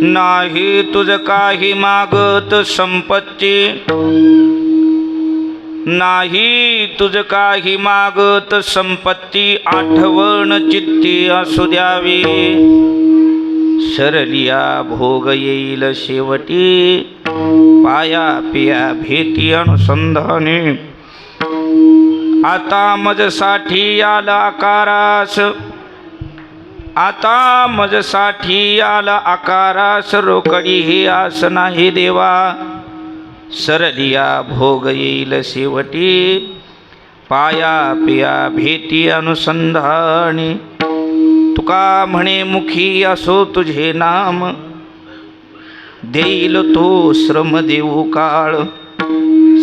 नाही तुझ काही मागत संपत्ती, नाही तुझ काही मागत संपत्ती, आठवण चित्ती असू द्यावी, सरलिया भोग येईल शेवटी, पाया पिया भीती अनुसंधानी, आता मजसाठी आला आकारास, आता मजसाठी आला आकारास, रोकडी ही आस नाही देवा, सरलिया भोग येईल शेवटी, पाया पिया भीती अनुसंधानी, तुका म्हणे मुखी असो तुझे नाम, देईल तो श्रम देऊ काळ,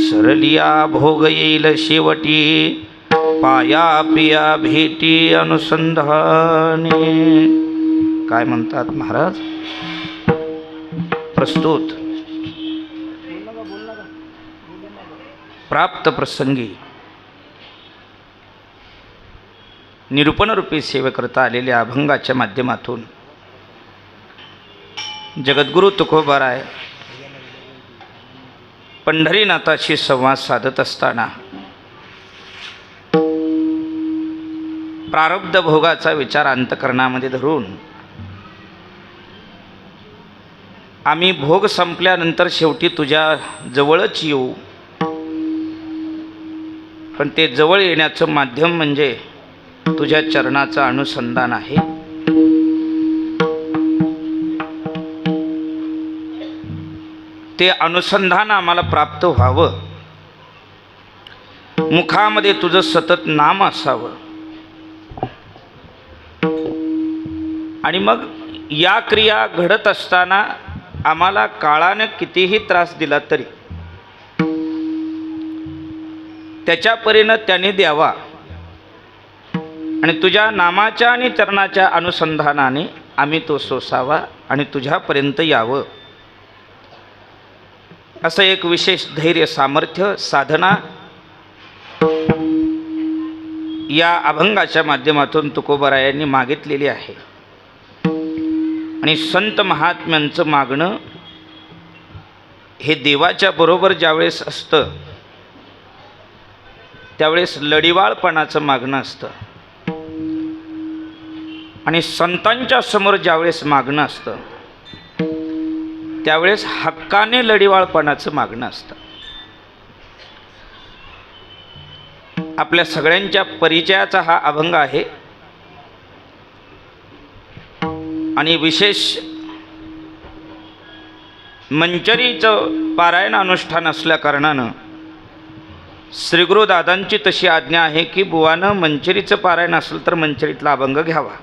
सरलिया भोग येईल शेवटी, पाया पिया भेटी अनुसंधानी. काय म्हणतात महाराज? प्रस्तुत प्राप्त प्रसंगी निरूपण रूपी सेवे करता आलेल्या अभंगाच्या माध्यमातून जगद्गुरु तुकोबाराय पंढरीनाथाशी संवाद साधत असताना प्रारब्ध भोगाचा विचार अंतकरणामध्ये धरून आम्ही भोग संपल्यानंतर शेवटी तुझ्या जवळच येऊ, पण ते जवळ येण्याचं माध्यम म्हणजे तुझ्या चरणाचं अनुसंधान आहे. ते अनुसंधान आम्हाला प्राप्त व्हावं, मुखामध्ये तुझं सतत नाम असावं, आणि मग या क्रिया घडत असताना आम्हाला काळाने कितीही त्रास दिला तरी त्याच्या परीनं त्याने द्यावा, आणि तुझ्या नामाच्या आणि चरणाच्या अनुसंधानाने आम्ही तो सोसावा आणि तुझ्यापर्यंत यावं, असं एक विशेष धैर्य सामर्थ्य साधना या अभंगाच्या माध्यमातून तुकोबारायांनी मागितलेली आहे. आणि संत महात्म्यांचं मागणं हे देवाच्या बरोबर ज्यावेळेस असतं त्यावेळेस लढिवाळपणाचं मागणं असतं, आणि संतांच्या समोर ज्यावेळेस मागणं असतं त्यावेळेस हक्काने लढिवाळपणाचं मागणं असतं. आपल्या सगळ्यांच्या परिचयाचा हा अभंग आहे, आणि विशेष मंचरीचं पारायण अनुष्ठान असल्या कारणानं श्रीगुरुदादांची तशी आज्ञा आहे की बुवानं मंचरीचं पारायण असेल तर मंचरीतला अभंग घ्यावा.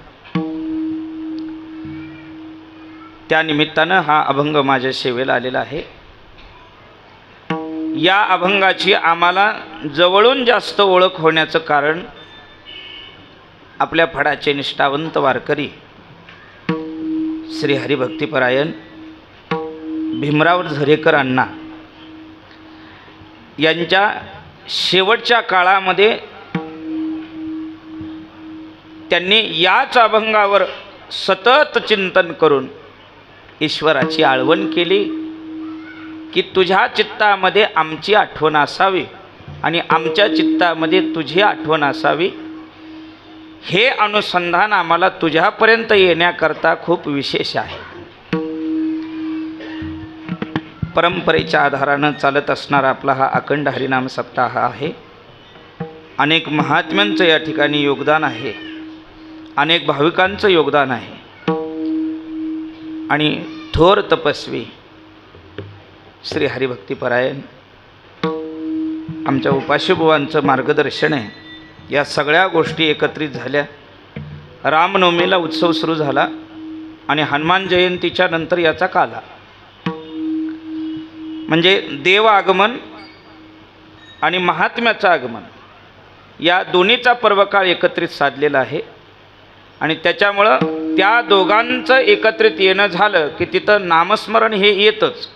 त्या निमित्तानं हा अभंग माझ्या सेवेला आलेला आहे. या अभंगाची आम्हाला जवळून जास्त ओळख होण्याचं कारण आपल्या फडाचे निष्ठावंत वारकरी श्री हरिभक्तीपरायण भीमराव झरेकर अण्णा यांच्या शेवटच्या काळामध्ये त्यांनी याच अभंगावर सतत चिंतन करून ईश्वराची आळवण केली की तुझ्या चित्तामध्ये आमची आठवण असावी आणि आमच्या चित्तामध्ये तुझी आठवण असावी. हे अनुसंधान आम्हाला तुझ्यापर्यंत येण्याकरता खूप विशेष आहे. परंपरेच्या आधारानं चालत असणारा आपला हा अखंड हरिनाम सप्ताह आहे. अनेक महात्म्यांचं या ठिकाणी योगदान आहे, अनेक भाविकांचं योगदान आहे, आणि थोर तपस्वी श्री हरिभक्तीपरायण आमच्या उपाशीबुवांचं मार्गदर्शन आहे. या सगळ्या गोष्टी एकत्रित झाल्या. रामनवमीला उत्सव सुरू झाला आणि हनुमान जयंतीच्या नंतर याचा काला, म्हणजे देव आगमन आणि महात्म्याचं आगमन या दोन्हीचा पर्वकाळ एकत्रित साधलेला आहे. आणि त्याच्यामुळं त्या दोघांचं एकत्रित येणं झालं की तिथं नामस्मरण हे येतच.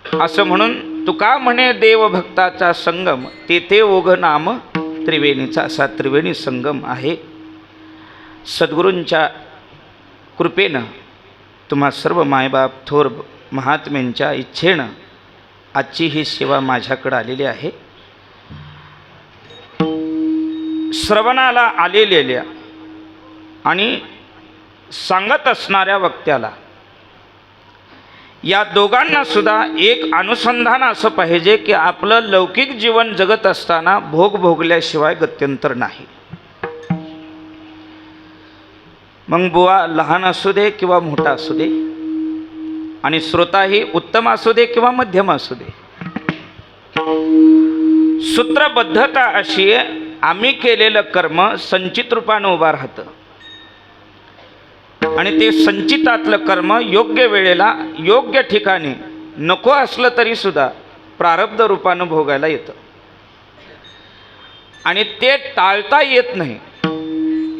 असं म्हणून तुका म्हणे देवभक्ताचा संगम, तेथे ओघ नाम त्रिवेणीचा, असा त्रिवेणी संगम आहे. सद्गुरूंच्या कृपेनं तुम्हा सर्व मायबाप थोर महात्म्यांच्या इच्छेनं आजची ही सेवा माझ्याकडे आलेली आहे. श्रवणाला आलेल्या आणि सांगत असणाऱ्या वक्त्याला या दोघांना सुद्धा एक अनुसंधान असं पाहिजे की आपलं लौकिक जीवन जगत असताना भोग भोगल्याशिवाय गत्यंतर नाही. मग बुवा लहान असू दे किंवा मोठा असू दे आणि श्रोताही उत्तम असू दे किंवा मध्यम असू दे, सूत्रबद्धता अशी आहे, आम्ही केलेलं कर्म संचित रूपानं उभा राहतं आणि ते संचितातलं कर्म योग्य वेळेला योग्य ठिकाणी नको असलं तरी सुद्धा प्रारब्ध रूपानं भोगायला येतं आणि ते टाळता येत नाही.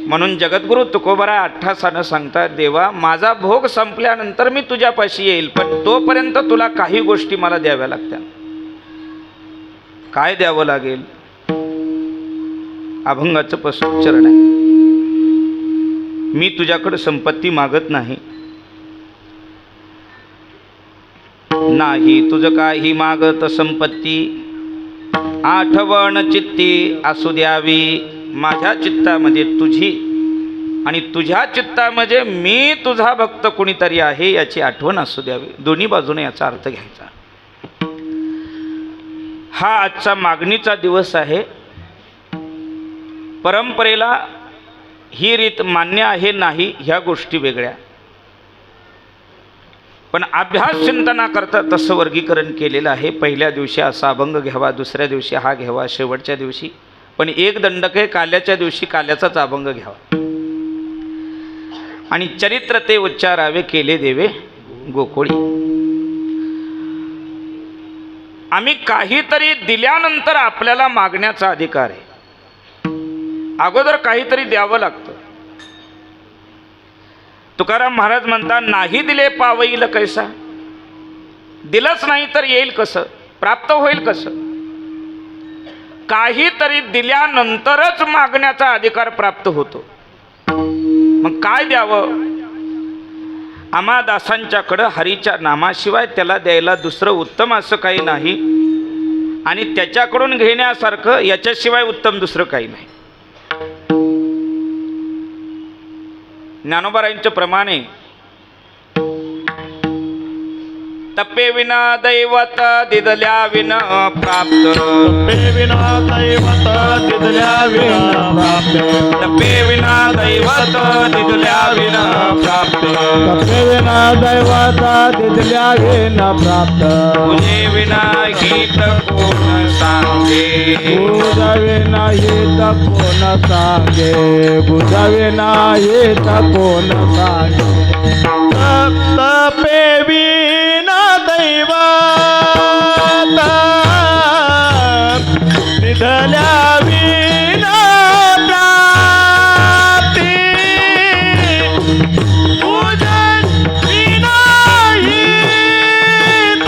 म्हणून जगद्गुरु तुकोबराय अठ्ठासानं सांगतात, देवा माझा भोग संपल्यानंतर मी तुझ्यापाशी येईल, पण तोपर्यंत तुला काही गोष्टी मला द्याव्या लागत्या. काय द्यावं लागेल? अभंगाचं पसूचरण आहे. मी तुझ्याकडे संपत्ती मागत नाही, नाही तुझं काही मागत संपत्ती, आठवण चित्ती असू द्यावी माझ्या चित्तामध्ये तुझी आणि तुझ्या चित्तामध्ये मी तुझा भक्त कुणीतरी आहे याची आठवण असू द्यावी. दोन्ही बाजूने याचा अर्थ घ्यायचा. हा आजचा मागणीचा दिवस आहे. परंपरेला ही रीत मान्य आहे नाही ह्या गोष्टी वेगळ्या, पण अभ्यास चिंतनाकरता तसं वर्गीकरण केलेलं आहे. पहिल्या दिवशी असा अभंग घ्यावा, दुसऱ्या दिवशी हा घ्यावा, शेवटच्या दिवशी पण एक दंडक आहे, काल्याच्या दिवशी काल्याचाच अभंग घ्यावा आणि चरित्र ते उच्चारावे केले देवे गोकुळी. आम्ही काहीतरी दिल्यानंतर आपल्याला मागण्याचा अधिकार आहे. अगोदर काहीतरी द्यावं लागतं. तुकाराम महाराज म्हणतात, नाही दिले पावईल कैसा, दिलंच नाही तर येईल कसं, प्राप्त होईल कसं? काहीतरी दिल्यानंतरच मागण्याचा अधिकार प्राप्त होतो. मग काय द्यावं? आम्हा दासांच्याकडं हरीच्या नामाशिवाय त्याला द्यायला दुसरं उत्तम असं काही नाही आणि त्याच्याकडून घेण्यासारखं याच्याशिवाय उत्तम दुसरं काही नाही. ज्ञानोबारायांच्या प्रमाणे तप्पे विना दैवत दिदल्या विना प्राप्त, तप्पे विना दैवत दिदल्या विना प्राप्त, तप्पे विना दैवत दिदल्या विना प्राप्त, तप्पे विना दैवत दिदल्या विना प्राप्त, तुझे विना गीत कोण सांगे, तुझा विना हित कोण सांगे, तुझा विना हित कोण सांगे. तप्पे विना दैवत दिदल्या विना प्राप्ती, पूजन विना हित कोण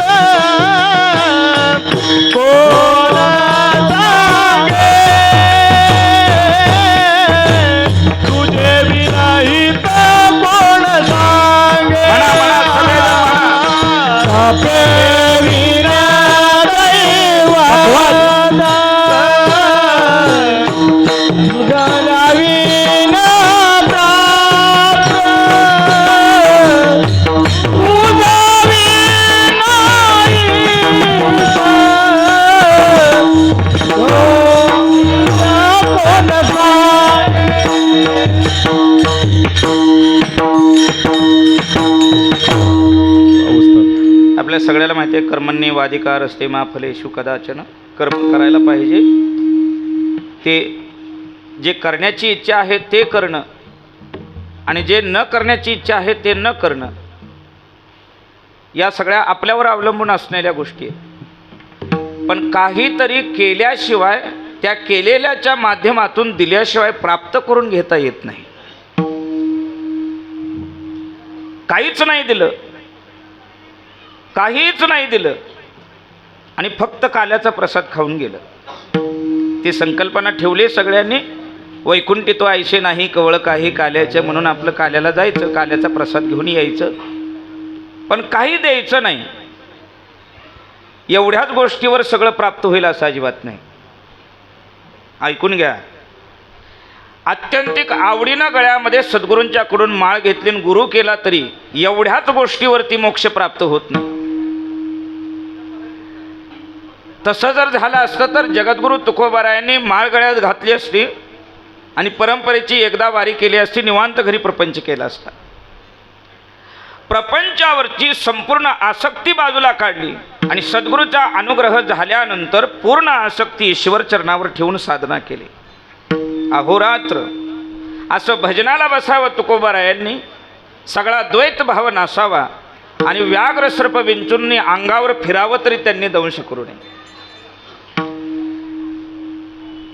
सांगे, तुझे विना हित कोण सांगे. तप्पे विना दैवत दिदल्या विना प्राप्त, तुझा विना हित कोण सांगे. आपल्या सगळ्याला माहिती आहे, कर्मण्येवाधिकार असते मा फलेषु कदाचन. कर्म करायला पाहिजे, ते जे करण्याची इच्छा आहे ते करणं आणि जे न करण्याची इच्छा आहे ते न करणं, या सगळ्या आपल्यावर अवलंबून असणाऱ्या गोष्टी आहेत. पण काहीतरी केल्याशिवाय, त्या केलेल्याच्या माध्यमातून दिल्याशिवाय प्राप्त करून घेता येत नाही. काहीच नाही दिलं, काहीच नाही दिलं आणि फक्त काल्याचा प्रसाद खाऊन गेलं. ती संकल्पना ठेवली सगळ्यांनी, वैकुंठी तो ऐशे नाही कवळ काही काल्याचे, म्हणून आपलं काल्याला जायचं, काल्याचा प्रसाद घेऊन यायचं पण काही द्यायचं नाही. एवढ्याच गोष्टीवर सगळं प्राप्त होईल असं अजिबात नाही. ऐकून घ्या. आत्यंतिक आवडीनं गळ्यामध्ये सद्गुरूंच्याकडून माळ घेतली आणि गुरु केला तरी एवढ्याच गोष्टीवरती मोक्ष प्राप्त होत नाही. तसं जर झालं असतं तर जगद्गुरू तुकोबारायांनी माळ गळ्यात घातली असती आणि परंपरेची एकदा वारी केली असती, निवांत घरी प्रपंच केला असता. प्रपंचावरची संपूर्ण आसक्ती बाजूला काढली आणि सद्गुरूचा अनुग्रह झाल्यानंतर पूर्ण आसक्ती ईश्वर चरणावर ठेवून साधना केली. अहोरात्र असं भजनाला बसावं तुकोबारायांनी, सगळा द्वैत भाव नासावा आणि व्याघ्र सर्प विंचूंनी अंगावर फिरावं तरी त्यांनी दंश करू नये.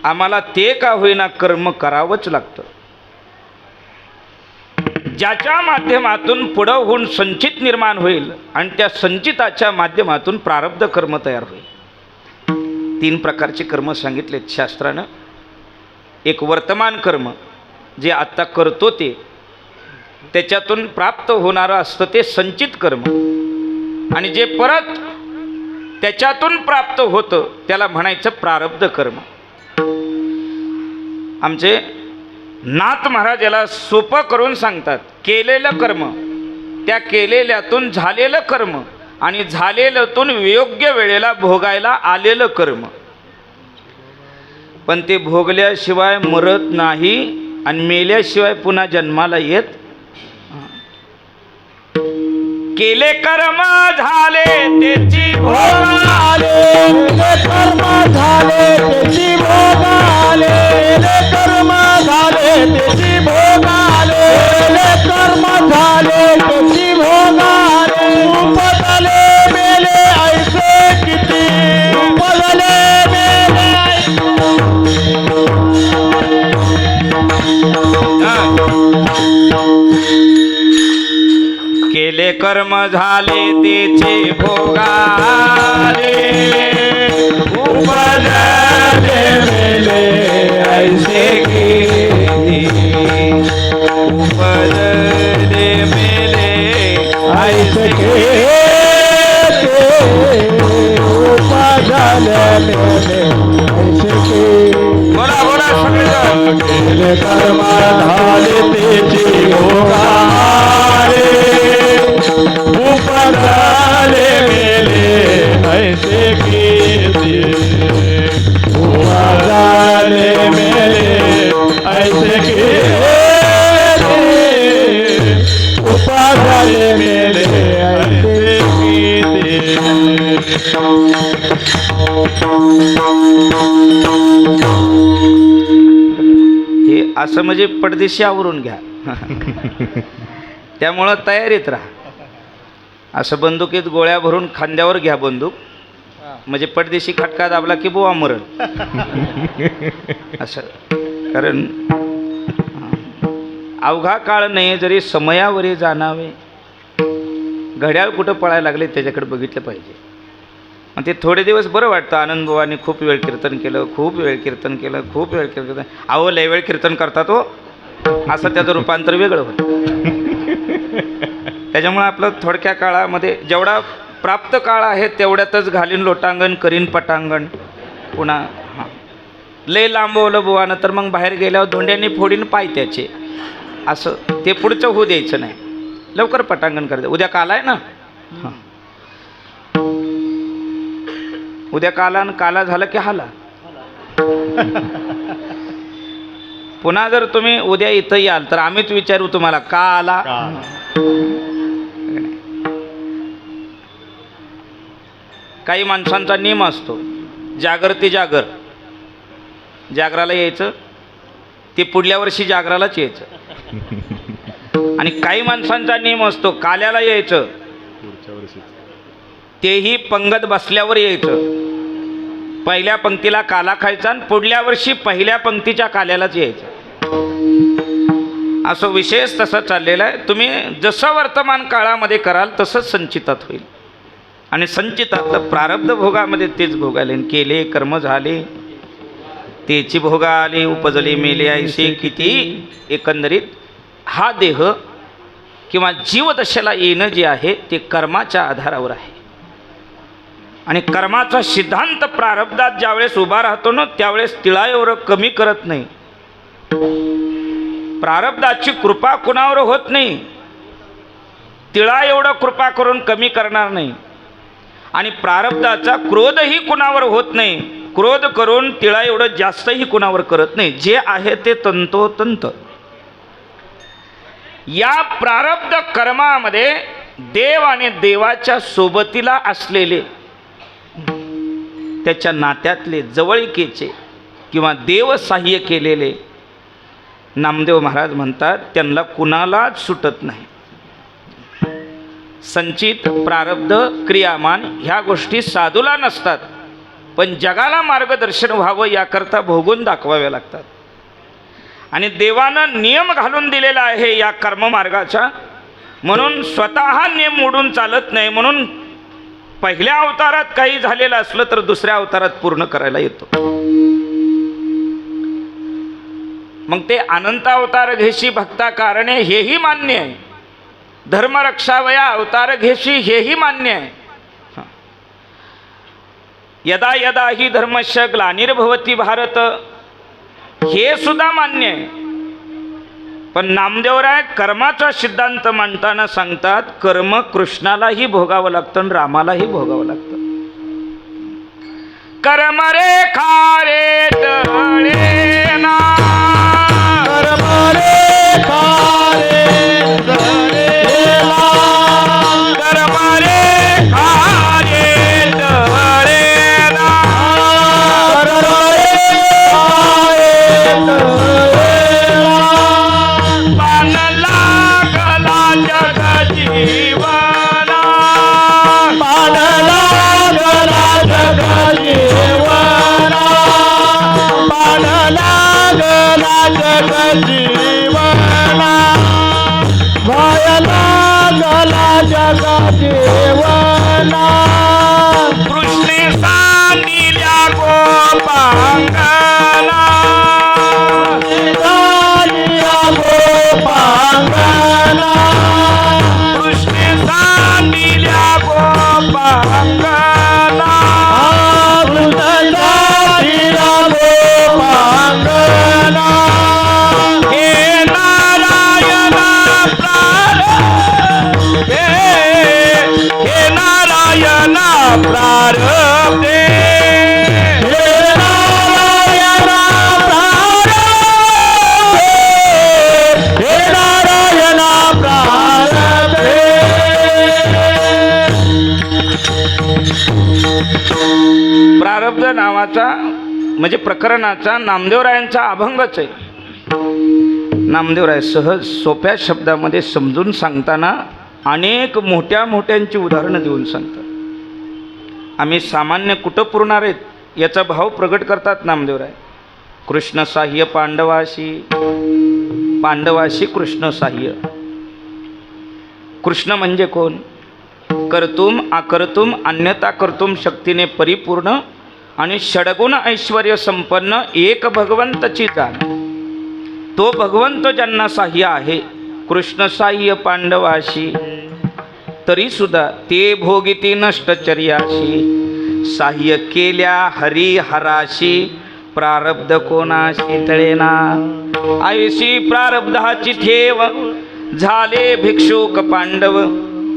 आम्हाला ते का होईना कर्म करावंच लागतं. ज्याच्या माध्यमातून पुढं होऊन संचित निर्माण होईल आणि त्या संचिताच्या माध्यमातून प्रारब्ध कर्म तयार होईल. 3 प्रकारचे कर्म सांगितलेत शास्त्रानं. एक वर्तमान कर्म, जे आत्ता करतो ते, त्याच्यातून प्राप्त होणारं असतं ते संचित कर्म, आणि जे परत त्याच्यातून प्राप्त होतं त्याला म्हणायचं प्रारब्ध कर्म. आमचे नाथ महाराज याला सोपं करून सांगतात. केलेलं कर्म, त्या केलेल्यातून झालेलं कर्म आणि झालेल्यातून योग्य वेळेला भोगायला आलेलं कर्म. पण ते भोगल्याशिवाय मरत नाही आणि मेल्याशिवाय पुन्हा जन्माला येत. केले कर्म झाले त्याची भोग आले कर्म झाले त्याची भोग आले कर्म झाले त्याची भोग आले कर्म झाले त्याची भोग आले. उपजले मेले ऐसे किती, उपजले मेले केले कर्म झाले त्याचे भोगाले. उपजले मेले ऐसे किती, उपजले मेले ऐसे किती, उपजले मेले ऐसे किती. बोला बोला सगळेजण. केले कर्म झाले त्याची भोगाले. उपजले मेले ऐसे किती, उपजले मेले ऐसे किती, उपजले मेले ऐसे किती. हे असं म्हणजे पडदेशी आवरून घ्या. त्यामुळं तयारीत राहा. असं बंदुकीत गोळ्या भरून खांद्यावर घ्या बंदूक, म्हणजे पडदेशी खटका दाबला की बुवा मरण. असं कारण अवघा काळ नाही जरी समयावरी जाणावे. घड्याळ कुठं पळायला लागले त्याच्याकडे बघितलं पाहिजे. आणि ते थोडे दिवस बरं वाटतं. आनंदभावाने खूप वेळ कीर्तन केलं, खूप वेळ कीर्तन केलं, खूप वेळ कीर्तन. अहो लय वेळ कीर्तन करतात हो, असं त्याचं रूपांतर वेगळं होतं. त्याच्यामुळे आपलं थोडक्या काळामध्ये जेवढा प्राप्त काळ आहे तेवढ्यातच घालीन लोटांगण, करीन पटांगण. पुन्हा हां लय लांबवलं बुवानं तर मग बाहेर गेल्यावर धोंड्यांनी फोडीन पाय त्याचे. असं ते पुढचं होऊ द्यायचं नाही. लवकर पटांगण करायचं. उद्या काल आहे ना. हां उद्या काला आणि काला झालं की हाला. पुन्हा जर तुम्ही उद्या इथं याल तर आम्हीच विचारू तुम्हाला का आला. काही माणसांचा नियम असतो, जागर ते जागर. जागराला यायचं ते पुढल्या वर्षी जागरालाच यायचं. आणि काही माणसांचा नियम असतो काल्याला यायचं तेही पंगत बसल्यावर यायचं. पहिल्या पंक्तीला काला खायचा आणि पुढल्या वर्षी पहिल्या पंक्तीच्या काल्यालाच यायचं. असं विशेष तसं चाललेलं आहे. तुम्ही जसं वर्तमान काळामध्ये कराल तसंच संचितात होईल. आणि संचितातलं प्रारब्ध भोगामध्ये तेच भोगाले. केले कर्म झाले तेची भोगा आले. उपजले मेले ऐसे किती. एकंदरीत हा देह किंवा जीवदशेला येणं जे आहे ते कर्माच्या आधारावर आहे. आणि कर्माचा सिद्धांत प्रारब्धात ज्यावेळेस उभा राहतो ना त्यावेळेस तिळा एवढं कमी करत नाही. प्रारब्धाची कृपा कुणावर होत नाही, तिळा एवढं कृपा करून कमी करणार नाही. आणि प्रारब्धाचा क्रोधही कुणावर होत नाही, क्रोध करून तिळा एवढं जास्तही कुणावर करत नाही. जे आहे ते तंतोतंत. या प्रारब्ध कर्मामध्ये देव आणि देवाच्या सोबतीला असलेले त्याच्या नात्यातले जवळीकेचे किंवा देव सहाय्य केलेले नामदेव महाराज म्हणतात त्यांना कुणालाच सुटत नाही. संचित प्रारब्ध क्रियामान ह्या गोष्टी साधूला नसतात, पण जगाला मार्गदर्शन व्हावं याकरता भोगून दाखवाव्या लागतात. आणि देवानं नियम घालून दिलेला आहे या कर्ममार्गाचा, म्हणून स्वतः नियम मोडून चालत नाही. म्हणून पहिल्या अवतारात काही झालेलं असलं तर दुसऱ्या अवतारात पूर्ण करायला येतो. मग ते अनंत अवतार घेशी भक्ता कारणे हेही मान्य आहे, धर्मरक्षावया अवतार घेशी हेही मान्य आहे. यदा यदा ही धर्मस्य ग्लानिर्भवती भारत हे सुद्धा मान्य आहे. पण नामदेवराय कर्माचा सिद्धांत मांडताना सांगतात कर्म कृष्णालाही भोगावं लागतं आणि रामालाही भोगावं लागतं. कर्म रे खारे तळे ना, कर्म रे खारे तळेला, कर्म रे खारे तळे ना, कर्म रे खारे तळेला, पान लागला जग जीवना, पान लागला जग जीवना, पान लागला जग जीवना, भय लागला जग जीवना, कृष्णे सांगितल्या गोपांगना, राजिया गोपांगना, कृष्णे सांगितल्या गोपांगना, राजिया गोपांगना, हे नारायणा प्रारब्धे, हे नारायणा प्रारब्धे, हे नारायणा प्रारब्धे, हे नारायणा प्रारब्धे. प्रारब्ध नावाचा म्हणजे प्रकरणाचा नामदेवरायांचा अभंगच आहे. नामदेवराय सहज सोप्या शब्दामध्ये समजून सांगताना अनेक मोठ्या मोठ्यांची उदाहरणं देऊन सांगतात. आम्ही सामान्य कुठं पुरणार आहेत याचा भाव प्रगट करतात नामदेवराय. कृष्ण साह्य पांडवाशी, पांडवाशी कृष्ण साह्य. कृष्ण म्हणजे कोण? कर्तुम अकर्तुम अन्यथा कर्तुम शक्तीने परिपूर्ण आणि षडगुण ऐश्वर्य संपन्न एक भगवंताची जाण. तो भगवंत ज्यांना साह्य आहे कृष्ण साह्य पांडवाशी, तरी सुद्धा ते भोगिती नष्टचर्याशी, साह्य केल्या हरिहराशी, प्रारब्ध कोणाशी तळेना. आयशी प्रारब्धाची ठेव, झाले भिक्षुक पांडव,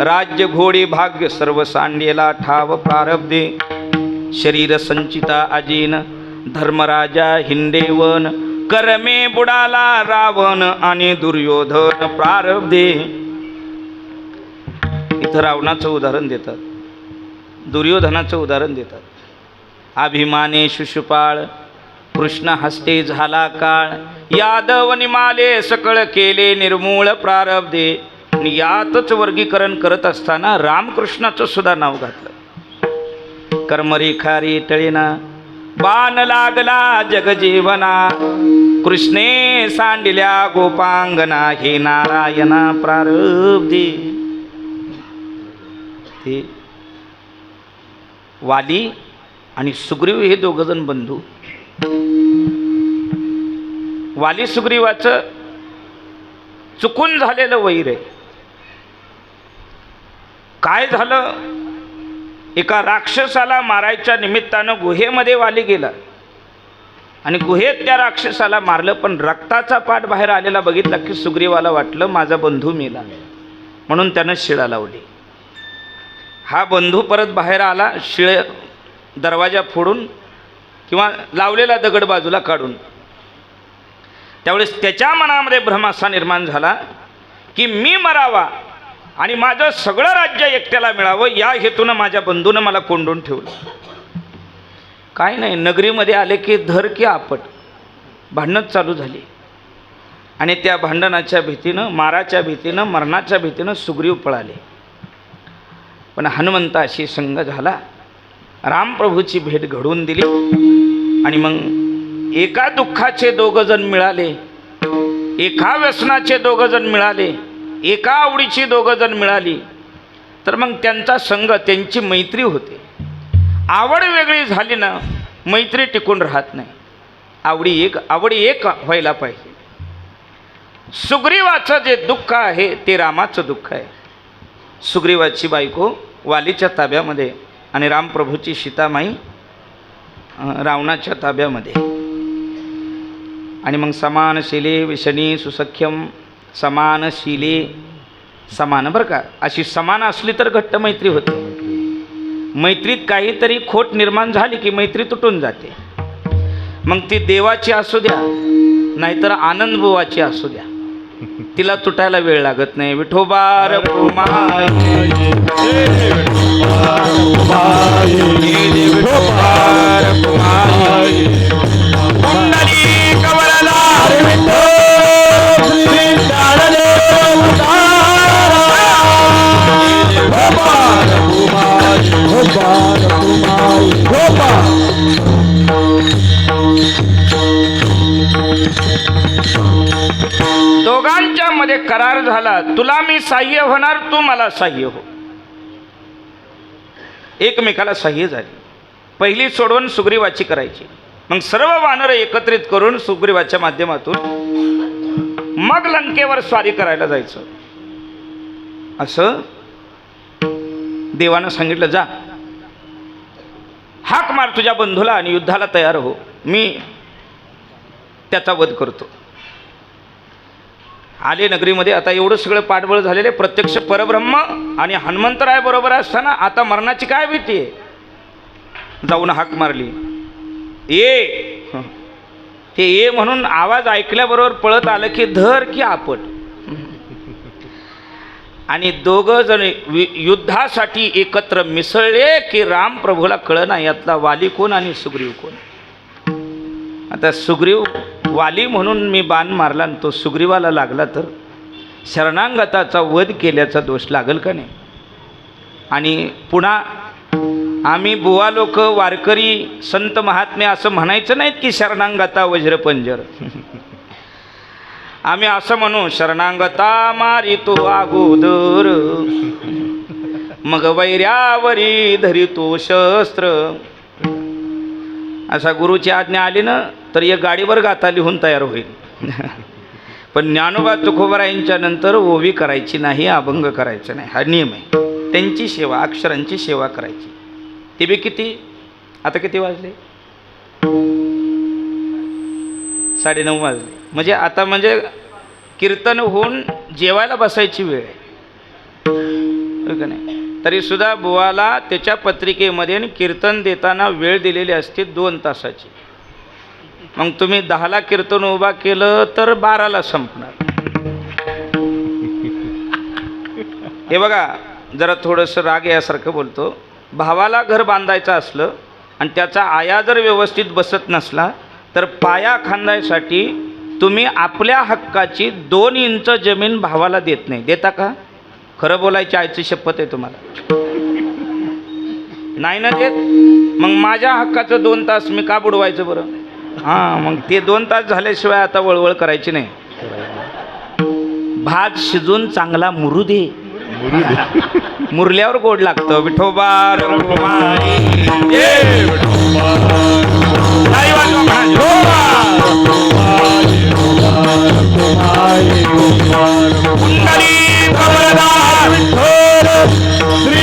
राज्य घोडे भाग्य सर्व सांडेला ठाव प्रारब्धे. शरीर संचिता अजीन, धर्मराजा हिंदेवन, कर्मे बुडाला रावण आणि दुर्योधन प्रारब्धे. इथं रावणाचं उदाहरण देतात, दुर्योधनाचं उदाहरण देतात. अभिमाने शिशुपाळ, कृष्ण हस्ते झाला काळ, यादव निमाले सकळ केले निर्मूळ प्रारब्धे. यातच वर्गीकरण करत असताना रामकृष्णाचं सुद्धा नाव घातलं. कर्मरेखा रे टळेना, बाण लागला जगजीवना, कृष्णे सांडिल्या गोपांगना, हे नारायणा प्रारब्धे. हे वाली आणि सुग्रीव हे दोघजण बंधू. वाली सुग्रीवाचं चुकून झालेलं वैर आहे. काय झालं, एका राक्षसाला मारायच्या निमित्तानं गुहेमध्ये वाली गेला आणि गुहेत त्या राक्षसाला मारलं, पण रक्ताचा पाट बाहेर आलेला बघितला की सुग्रीवाला वाटलं माझा बंधू मेला, म्हणून त्यानं शिळा लावली. हा बंधू परत बाहेर आला, शिळे दरवाजा फोडून किंवा लावलेला दगड बाजूला काढून. त्यावेळेस त्याच्या मनामध्ये भ्रम असा निर्माण झाला की मी मरावा आणि माझं सगळं राज्य एकट्याला मिळावं, या हेतूनं माझ्या बंधूनं मला कोंडून ठेवलं. काय नाही, नगरीमध्ये आले की धर की आपट भांडणच चालू झाली आणि त्या भांडणाच्या भीतीनं, माराच्या भीतीनं, मरणाच्या भीतीनं सुग्रीव पळाले. पण हनुमंताशी संग झाला, रामप्रभूची भेट घडवून दिली आणि मग एका दुःखाचे दोघं जण मिळाले, एका व्यसनाचे दोघं जण मिळाले, एका आवडीची दोघं जण मिळाली. तर मग त्यांचा संघ, त्यांची मैत्री होते. आवड वेगळी झाली ना, मैत्री टिकून राहत नाही. आवडी एक व्हायला पाहिजे. सुग्रीवाचं जे दुःख आहे ते रामाचं दुःख आहे. सुग्रीवाची बायको वालीच्या ताब्यामध्ये आणि रामप्रभूची सीतामाई रावणाच्या ताब्यामध्ये. आणि मग समानशिले विषणी सुसख्यम, समानशिले समान, बरं का, अशी समान असली तर घट्ट मैत्री होते. मैत्रीत काहीतरी खोट निर्माण झाली की मैत्री तुटून जाते. मग ती देवाची असू द्या नाहीतर आनंद बुवाची असू द्या, तिला तुटायला वेळ लागत नाही. विठोबार दोघांच्या मध्ये करार झाला, तुला मी साह्य होणार, तू मला साह्य हो. एकमेकाला साह्य झाली. पहिली सोडवण सुग्रीवाची करायची. मग सर्व वानर एकत्रित करून सुग्रीवाच्या माध्यमातून मग लंकेवर स्वारी करायला जायचं. असं देवानं सांगितलं, जा हाक मार तुझ्या बंधूला आणि युद्धाला तयार हो, मी त्याचा वध करतो. आले नगरीमध्ये. आता एवढं सगळं पाठबळ झालेले, प्रत्यक्ष परब्रह्म आणि हनुमंतराय बरोबर असताना आता मरणाची काय भीती आहे. जाऊन हाक मारली, ये. ते ये म्हणून आवाज ऐकल्याबरोबर पळत आलं की धर की आपट. आणि दोघं जण युद्धासाठी एकत्र मिसळले की राम प्रभूला कळना यातला वाली कोण आणि सुग्रीव कोण. आता सुग्रीव वाली म्हणून मी बाण मारला आणि तो सुग्रीवाला लागला तर शरणांगताचा वध केल्याचा दोष लागल का नाही. आणि पुन्हा आम्ही बुवा लोक वारकरी संत महात्मे असं म्हणायचं नाहीत की शरणांगता वज्रपंजर. आम्ही असं म्हणू, शरणांगता मारी तो अगोदर, मग वैर्यावरी धरितो शस्त्र. असा गुरुची आज्ञा आली ना तर एक गाडीवर गाथा लिहून तयार होईल. पण ज्ञानोबा तुकोबारायांच्या नंतर ओवी करायची नाही, अभंग करायचं नाही, हा नियम आहे. त्यांची सेवा, अक्षरांची सेवा करायची. ते बी किती, आता किती वाजले, 9:30 वाजले. म्हणजे आता म्हणजे कीर्तन होऊन जेवायला बसायची वेळ आहे का नाही. तरीसुद्धा बुवाला त्याच्या पत्रिकेमध्ये कीर्तन देताना वेळ दिलेली असते 2 तासाची. मग तुम्ही 10ला कीर्तन उभा केलं तर 12ला संपणार. हे बघा, जरा थोडंसं राग यासारखं बोलतो. भावाला घर बांधायचं असलं आणि त्याचा आया जर व्यवस्थित बसत नसला तर पाया खांदायसाठी तुम्ही आपल्या हक्काची 2 इंच जमीन भावाला देत नाही. देता का? खरं बोलायची आईची शपथ आहे तुम्हाला. नाही ना देत. मग माझ्या हक्काचं 2 तास मी का बुडवायचं बरं. हां, मग ते 2 तास झाल्याशिवाय आता वळवळ करायची नाही. भात शिजून चांगला मुरू दे, मुरल्यावर गोड लागतं. विठोबा श्री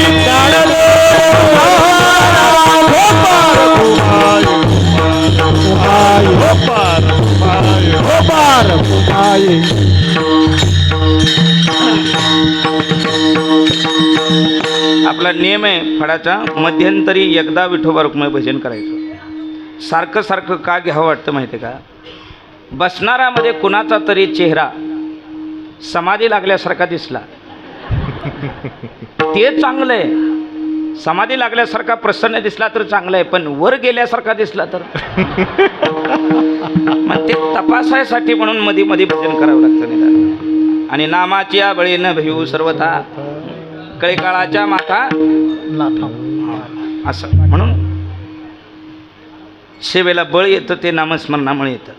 आपला नियम आहे फळाचा, मध्यंतरी एकदा विठोबा रुक्मिणी भजन करायचं. सारखं सारखं का घ्यावं वाटतं माहिती आहे का? बसणारामध्ये कुणाचा तरी चेहरा समाधी लागल्यासारखा दिसला ते चांगलं आहे. समाधी लागल्यासारखा प्रसन्न दिसला तर चांगलं आहे, पण वर गेल्यासारखा दिसला तर मग ते तपासायसाठी म्हणून मध्ये मध्ये भजन करावं लागतं निदान. आणि नामाची बळीनं भिऊ सर्वथा कळीकाळाच्या माथा असं म्हणून सेवेला बळ येतं ते नामस्मरणामुळे येतं.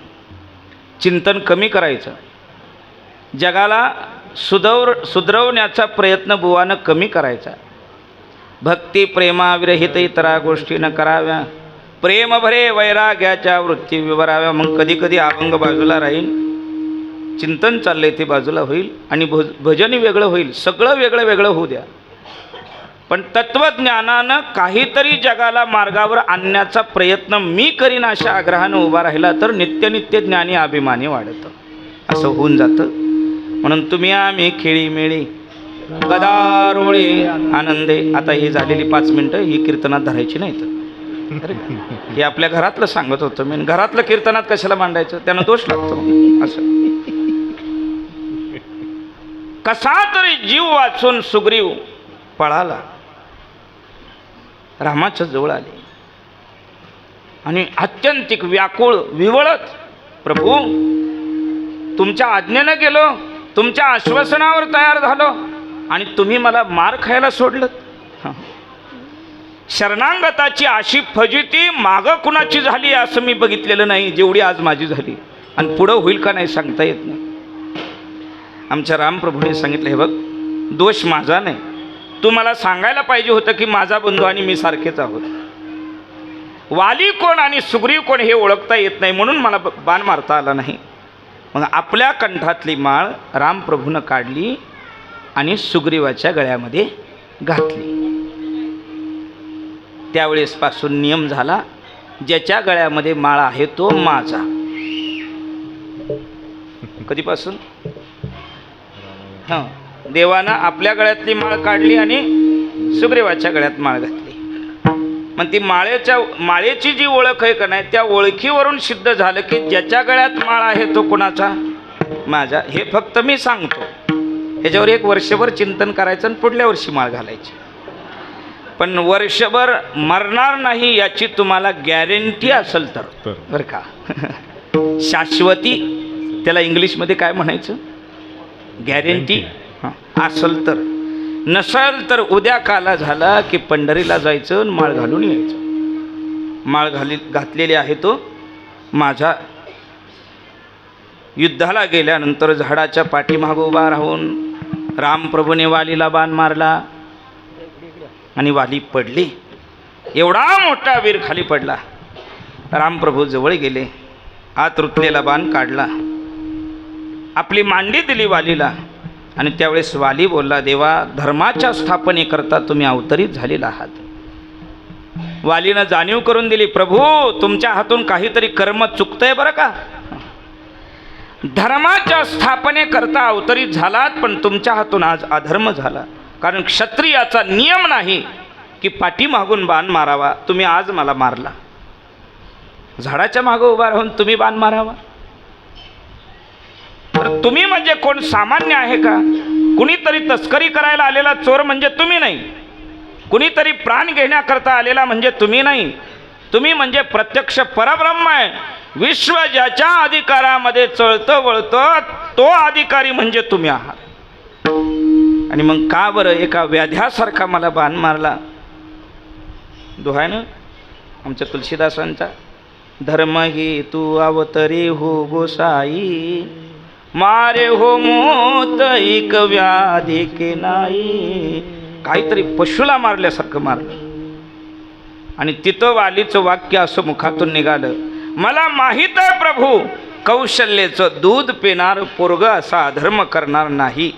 चिंतन कमी करायचं, जगाला सुधरवण्याचा प्रयत्न बुवानं कमी करायचा. भक्ती प्रेमाविरहित इतरा गोष्टी न कराव्या, प्रेम भरे वैराग्याच्या वृत्ती विवराव्या. मग कधी कधी अभंग बाजूला राहील, चिंतन चाललंय ते बाजूला होईल आणि भजन वेगळं होईल. सगळं वेगळं वेगळं होऊ द्या, पण तत्त्वज्ञानानं काहीतरी जगाला मार्गावर आणण्याचा प्रयत्न मी करीन अशा आग्रहानं उभा राहिला तर नित्य ज्ञानी अभिमानी वाढतं, असं होऊन जातं. म्हणून तुम्ही आम्ही खेळीमेळी गदारोळी आनंदे. आता ही झालेली 5 मिनटं ही कीर्तनात धरायची नाही तर हे आपल्या घरातलं सांगत होतं मी. घरातलं कीर्तनात कशाला मांडायचं, त्यानं दोष लागतो. असं कसा तरी जीव वाचून सुग्रीव पळाला, रामाच्या जवळ आले आणि अत्यंतिक व्याकुळ विवळत, प्रभू तुमच्या आज्ञेनं गेलो, तुमच्या आश्वासनावर तयार झालो आणि तुम्ही मला मार खायला सोडलं. शरणांगताची अशी फजिती मागं कुणाची झाली असं मी बघितलेलं नाही जेवढी आज माझी झाली, आणि पुढं होईल का नाही सांगता येत नाही. आमच्या रामप्रभूने सांगितलं, हे बघ दोष माझा नाही, तू मला सांगायला पाहिजे होतं की माझा बंधू आणि मी सारखेच आहोत. वाली कोण आणि सुग्रीव कोण हे ओळखता येत नाही म्हणून मला बाण मारता आला नाही. मग आपल्या कंठातली माळ रामप्रभूनं काढली आणि सुग्रीवाच्या गळ्यामध्ये घातली. त्यावेळेसपासून नियम झाला, ज्याच्या गळ्यामध्ये माळ आहे तो माझा. कधीपासून? हां, देवानं आपल्या गळ्यातली माळ काढली आणि सुग्रीवाच्या गळ्यात माळ घातली. मग ती माळेची जी ओळख आहे का नाही, त्या ओळखीवरून सिद्ध झालं की ज्याच्या गळ्यात माळ आहे तो कुणाचा? माझा. हे फक्त मी सांगतो. ह्याच्यावर एक वर्षभर चिंतन करायचं आणि पुढल्या वर्षी माळ घालायची. पण वर्षभर मरणार नाही याची तुम्हाला गॅरंटी असेल तर बरं का. शाश्वती, त्याला इंग्लिशमध्ये काय म्हणायचं? गॅरंटी. असेल तर. नसेल तर उद्या काला झाला की पंढरीला जायचं आणि माळ घालून यायचं. माळ घातलेली आहे तो माझा. युद्धाला गेल्यानंतर झाडाच्या पाठीमागं उभा राहून रामप्रभूने वालीला बाण मारला आणि वाली पडली. एवढा मोठा वीर खाली पडला. रामप्रभू जवळ गेले, आत रुतलेला बाण काढला, आपली मांडी दिली वालीला आणि त्यावेळेस वाली बोलला, देवा धर्माच्या स्थापनेकरता तुम्ही अवतरित झालेला आहात. वालीनं जाणीव करून दिली, प्रभू तुमच्या हातून काहीतरी कर्म चुकतंय बरं का. धर्माच्या स्थापनेकरता अवतरित झालात, पण तुमच्या हातून आज अधर्म झाला. कारण क्षत्रियाचा नियम नाही की पाठीमागून बाण मारावा. तुम्ही आज मला मारला. झाडाच्या मागं उभा राहून तुम्ही बाण मारावा. तर तुम्ही म्हणजे कोण सामान्य आहे का? कुणीतरी तस्करी करायला आलेला चोर म्हणजे तुम्ही नाही. कुणीतरी प्राण घेण्याकरता आलेला म्हणजे तुम्ही नाही. तुम्ही म्हणजे प्रत्यक्ष परब्रह्म आहे. विश्व ज्याच्या अधिकारामध्ये चळतं वळतं तो अधिकारी म्हणजे तुम्ही आहात. आणि मग का बरं एका व्याध्यासारखा मला बाण मारला? दोहा आहे ना आमच्या तुलसीदासांचा, धर्म ही तू अवतरी हो गोसाई, मारे हो मोत एक व्याधी के नाही. काहीतरी पशुला मारल्यासारखं मारलं. आणि तिथं वालीचं वाक्य असं मुखातून निघालं, मला माहीत आहे प्रभू कौशल्याचं दूध पिणार पोरग असा अधर्म करणार नाही,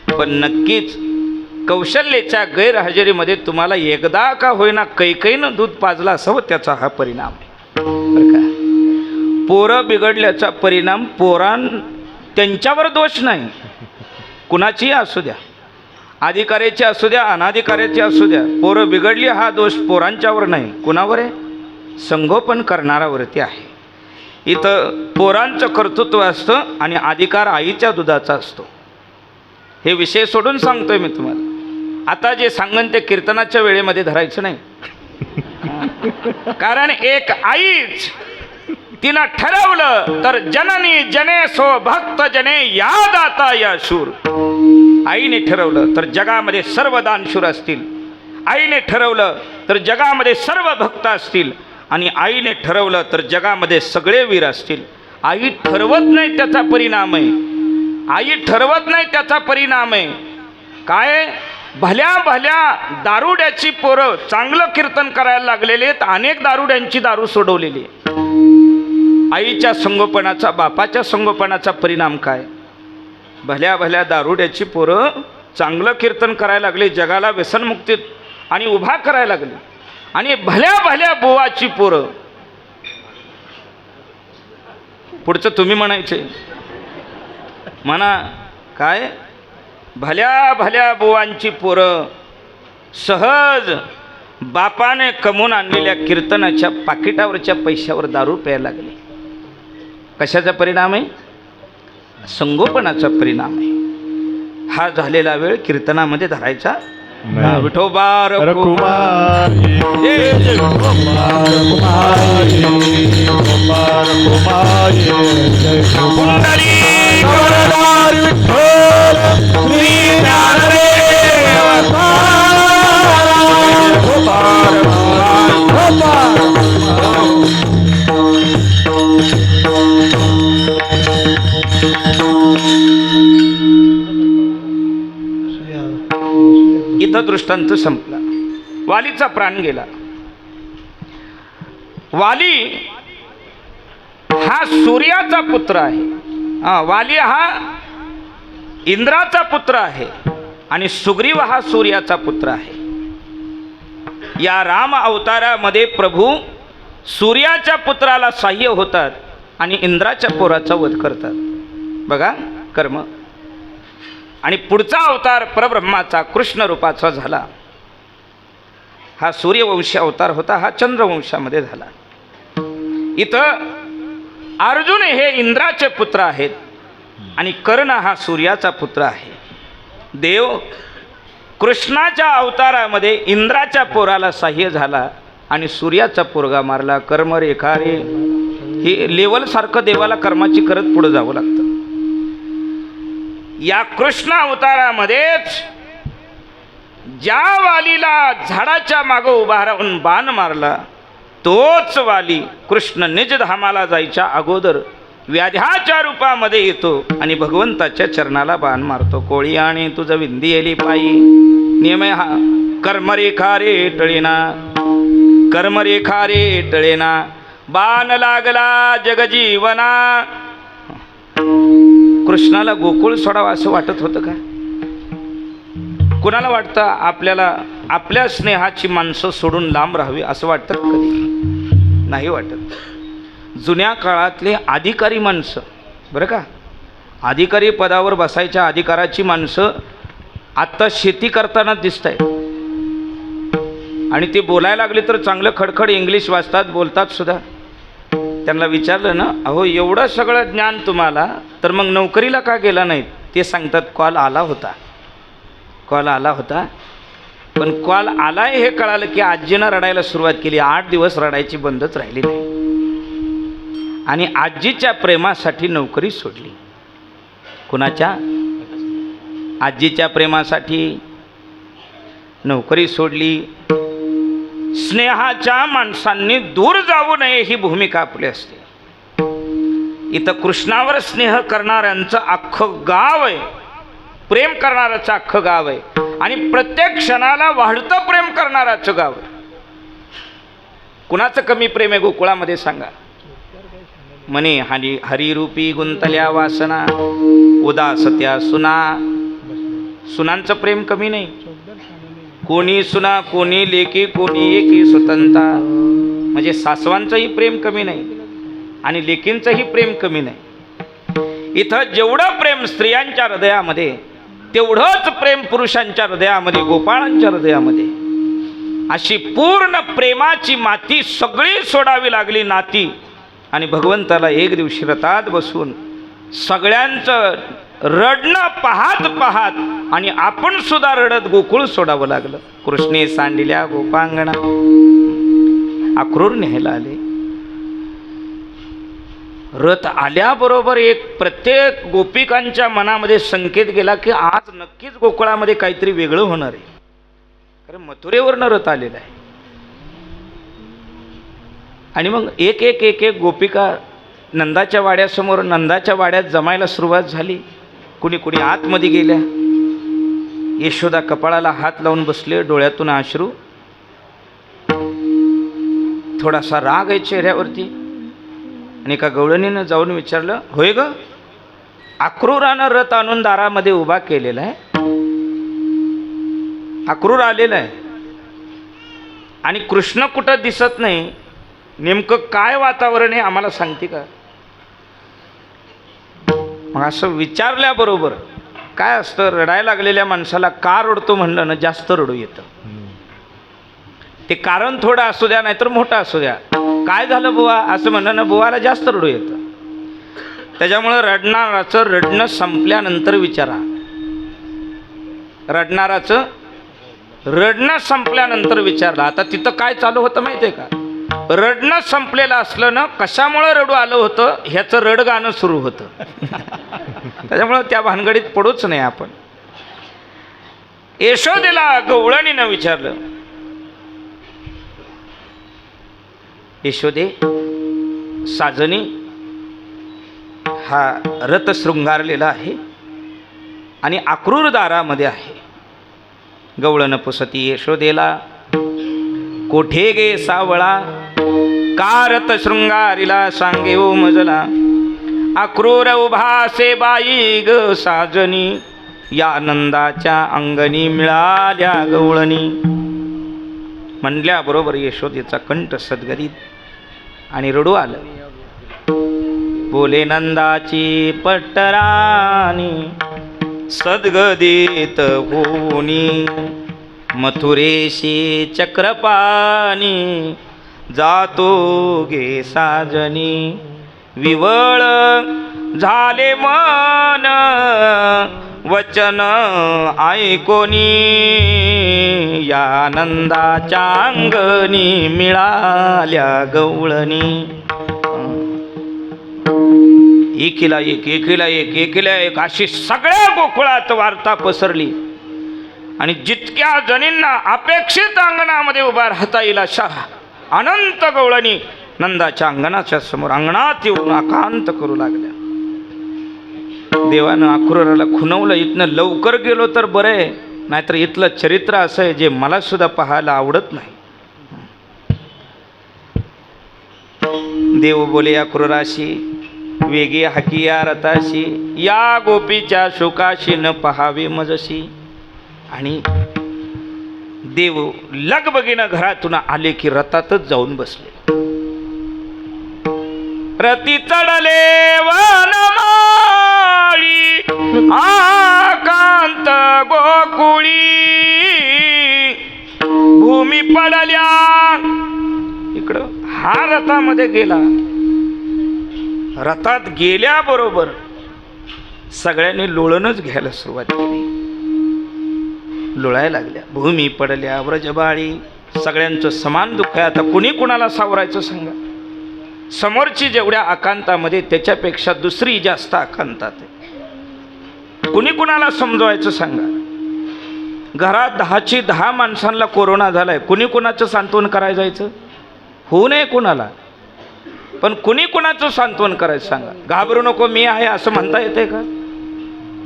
पण नक्कीच कौशल्याच्या गैरहजेरीमध्ये तुम्हाला एकदा का होईना कैकईनं दूध पाजलं असावं, त्याचा हा परिणाम आहे बरं का. पोरं बिघडल्याचा परिणाम त्यांच्यावर दोष नाही, कुणाचीही असू द्या. अधिकाऱ्याची असू द्या अनाधिकाऱ्याची असू द्या, पोरं बिघडली हा दोष पोरांच्यावर नाही, कुणावर आहे? संगोपन करणारावरती आहे. इथं पोरांचं कर्तृत्व असतं आणि अधिकार आईच्या दुधाचा असतो. हे विषय सोडून सांगतोय मी तुम्हाला. आता जे सांगन ते कीर्तनाच्या वेळेमध्ये धरायचं नाही. कारण एक आईच तिनं ठरवलं तर जननी जने सो भक्त जने या दाता या शूर. आईने ठरवलं तर जगामध्ये सर्व दानशूर असतील. आईने ठरवलं तर जगामध्ये सर्व भक्त असतील. आणि आईने ठरवलं तर जगामध्ये सगळे वीर असतील. आई ठरवत नाही त्याचा परिणाम आहे. आई ठरवत नाही त्याचा परिणाम आहे. काय? भल्या भल्या दारुड्याची पोरं चांगलं कीर्तन करायला लागलेले आहेत. अनेक दारुड्यांची दारू सोडवलेली आहे. आईच्या संगोपनाचा, बापाच्या संगोपनाचा परिणाम काय? भल्या भल्या दारुड्याची पोरं चांगलं कीर्तन करायला लागले, जगाला व्यसनमुक्तीत आणि उभा करायला लागले. आणि भल्या भल्या बुवाची पोरं, पुढचं तुम्ही म्हणायचे म्हणा काय? भल्या भल्या बुवांची पोरं सहज बापाने कमवून आणलेल्या कीर्तनाच्या पाकिटावरच्या पैशावर दारू प्यायला लागले. कशाचा परिणाम आहे? संगोपनाचा परिणाम आहे. हा झालेला वेळ कीर्तनामध्ये धरायचा. विठोबा रकुमारी इथं दृष्टांत संपला. वालीचा प्राण गेला. वाली हा सूर्याचा पुत्र आहे. वाली हा इंद्राचा पुत्र आहे आणि सुग्रीव हा सूर्याचा पुत्र आहे. या राम अवतारामध्ये प्रभू सूर्याच्या पुत्राला सहाय्य होतात आणि इंद्राच्या पोराचा वध करतात. बघा कर्म. आणि पुढचा अवतार परब्रह्माचा कृष्ण रूपाचा झाला. हा सूर्यवंशी अवतार होता, हा चंद्रवंशामध्ये झाला. इथं अर्जुन हे इंद्राचे पुत्र आहेत आणि कर्ण हा सूर्याचा पुत्र आहे. देव कृष्णाच्या अवतारामध्ये इंद्राच्या पोराला सहाय्य झाला आणि सूर्याचा पोरगा मारला. कर्म रेखा रे, ही लेवलसारखं देवाला कर्माची करत पुढे जावं लागतं. या कृष्ण अवतारामध्येच ज्या वालीला झाडाच्या मागे उभा राहून बाण मारला, तोच वाली कृष्ण निजधामाला जायच्या अगोदर व्याध्याच्या रूपामध्ये येतो आणि भगवंताच्या चरणाला बाण मारतो. कोळी आणि तुझं विंदी येली पायी नियम हा कर्मरेखा रे टळेना, कर्मरेखा रे टळेना, बाण लागला जगजीवना. कृष्णाला गोकुळ सोडावं असं वाटत होतं का? कुणाला वाटतं आपल्याला आपल्या स्नेहाची माणसं सोडून लांब राहावी असं वाटतं? कधी नाही वाटत. जुन्या काळातले अधिकारी माणसं, बरं का, अधिकारी पदावर बसायच्या अधिकाराची माणसं आत्ता शेती करताना दिसत आहेत. आणि ते बोलायला लागले तर चांगलं खडखड इंग्लिश वाचतात, बोलतात सुद्धा. त्यांना विचारलं ना, अहो एवढं सगळं ज्ञान तुम्हाला, तर मग नोकरीला का गेला नाहीत? ते सांगतात कॉल आला होता, कॉल आला होता. पण कॉल आलाय हे कळालं की आजीनं रडायला सुरुवात केली. 8 दिवस रडायची बंदच राहिली नाही. आणि आजीच्या प्रेमासाठी नोकरी सोडली. कुणाच्या? आजीच्या प्रेमासाठी नोकरी सोडली. स्नेहाच्या माणसांनी दूर जाऊ नये ही भूमिका आपली असते. इथं कृष्णावर स्नेह करणाऱ्यांचं अख्खं गाव आहे, प्रेम करणाऱ्याचं अख्खं गाव आहे. आणि प्रत्येक क्षणाला वाढतं प्रेम करणाऱ्याचं गाव आहे. कुणाचं कमी प्रेम आहे गोकुळामध्ये सांगा? म्हणे हरिरूपी गुंतल्या वासना, उदासत्या सुना. सुनांचं प्रेम कमी नाही. कोणी सुना, कोणी लेकी, कोणी एकी स्वतंता. म्हणजे सासवांचंही प्रेम कमी नाही आणि लेकींचंही प्रेम कमी नाही. इथं जेवढं प्रेम स्त्रियांच्या हृदयामध्ये, तेवढंच प्रेम पुरुषांच्या हृदयामध्ये, गोपाळांच्या हृदयामध्ये अशी पूर्ण प्रेमाची माती सगळी सोडावी लागली नाती. आणि भगवंताला एक दिवशी रथात बसून सगळ्यांचं रडणं पाहत पाहत आणि आपण सुद्धा रडत गोकुळ सोडावं लागलं. कृष्णे सांडिल्या गोपांगणा अक्रूर न्यायला आले. रथ आल्याबरोबर एक प्रत्येक गोपिकांच्या मनामध्ये संकेत गेला की आज नक्कीच गोकुळामध्ये काहीतरी वेगळं होणार आहे. कारण मथुरेवरनं रथ आलेला आहे. आणि मग एक एक एक एक गोपिका नंदाच्या वाड्यासमोर, नंदाच्या वाड्यात जमायला सुरुवात झाली. कुणी कुणी आतमध्ये गेल्या. यशोदा कपाळाला हात लावून बसले, डोळ्यातून अश्रू, थोडासा राग आहे चेहऱ्यावरती. आणि एका गवळणीनं जाऊन विचारलं, होय ग, अक्रूरानं रथ आणून दारामध्ये उभा केलेला आहे, अक्रूर आलेला आहे आणि कृष्ण कुठं दिसत नाही, नेमकं काय वातावरण आहे आम्हाला सांगते का? मग असं विचारल्याबरोबर काय असतं, रडायला लागलेल्या माणसाला का रडतो म्हणलं ना, जास्त रडू येतं. ते कारण थोडं असू द्या नाहीतर मोठं असू द्या, काय झालं बुवा असं म्हणलं ना, बुवाला जास्त रडू येतं. त्याच्यामुळं रडणाराचं रडणं संपल्यानंतर विचारा. रडणाराचं रडणं संपल्यानंतर विचारलं. आता तिथं काय चालू होतं माहिती आहे का? रडणं संपलेलं असलं ना, कशामुळं रडू आलं होतं ह्याचं रडगाणं सुरू होतं. त्याच्यामुळं त्या भानगडीत पडूच नाही आपण. यशोदेला गवळणीनं विचारलं, यशोदे साजनी, हा रथ शृंगारलेला आहे आणि अक्रूर दारामध्ये आहे. गवळण पुसती यशोदेला, कोठे गे सावळा, का रथ शृंगारीला सांगे ओ मजला. अक्रूर उभासे बाई ग साजनी, या नंदाच्या अंगणी मिळाल्या गवळणी. म्हणल्याबरोबर यशोदेचा कंठ सद्गदित आणि रडू आलं. बोले नंदाची पट्टराणी, सद्गदित होनी, मथुरेशी चक्रपाणी, जातो गे साजनी. विवळ झाले मन वचन ऐकोनी, या नंदाच्या अंगणी मिळाल्या गवळणी. एकीला एक, एकीला एक, एकीला एक अशी सगळ्या गोकुळात वार्ता पसरली. आणि जितक्या जणींना अपेक्षित अंगणामध्ये उभा राहता येईल अशा अनंत गवळणी नंदाच्या अंगणाच्या समोर अंगणात येऊन आकांत करू लागल्या. देवानं अक्रूराला खुणवलं, इथनं लवकर गेलो तर बरं आहे, नाहीतर इथलं चरित्र असं आहे जे मला सुद्धा पाहायला आवडत नाही. देव बोले अक्रूराशी, वेगी हाकिया रथाशी, या गोपीच्या शोकाशी न पहावे मजशी. आणि देव लगबगीनं घरातून आले की रथातच जाऊन बसले. रती चढले वनमाळी, आकांत गोकुळी, भूमी पडल्या. इकडं हा रथामध्ये गेला. रथात गेल्याबरोबर सगळ्यांनी लोळणच घ्यायला सुरुवात केली. लोळायला लागल्या. भूमी पडल्या व्रजबाळी. सगळ्यांचं समान दुःख आहे. आता कुणी कुणाला सावरायचं सांगा. समोरची जेवढ्या आकांतामध्ये त्याच्यापेक्षा दुसरी जास्त आकांतात आहे. कुणी कुणाला समजवायचं सांगा. घरात 10ची 10 माणसांना कोरोना झालाय. कुणी कुणाचं सांत्वन करायला जायचं? होऊ नये कुणाला, पण कुणी कुणाचं सांत्वन करायचं सांगा. घाबरू नको मी आहे असं म्हणता येते का?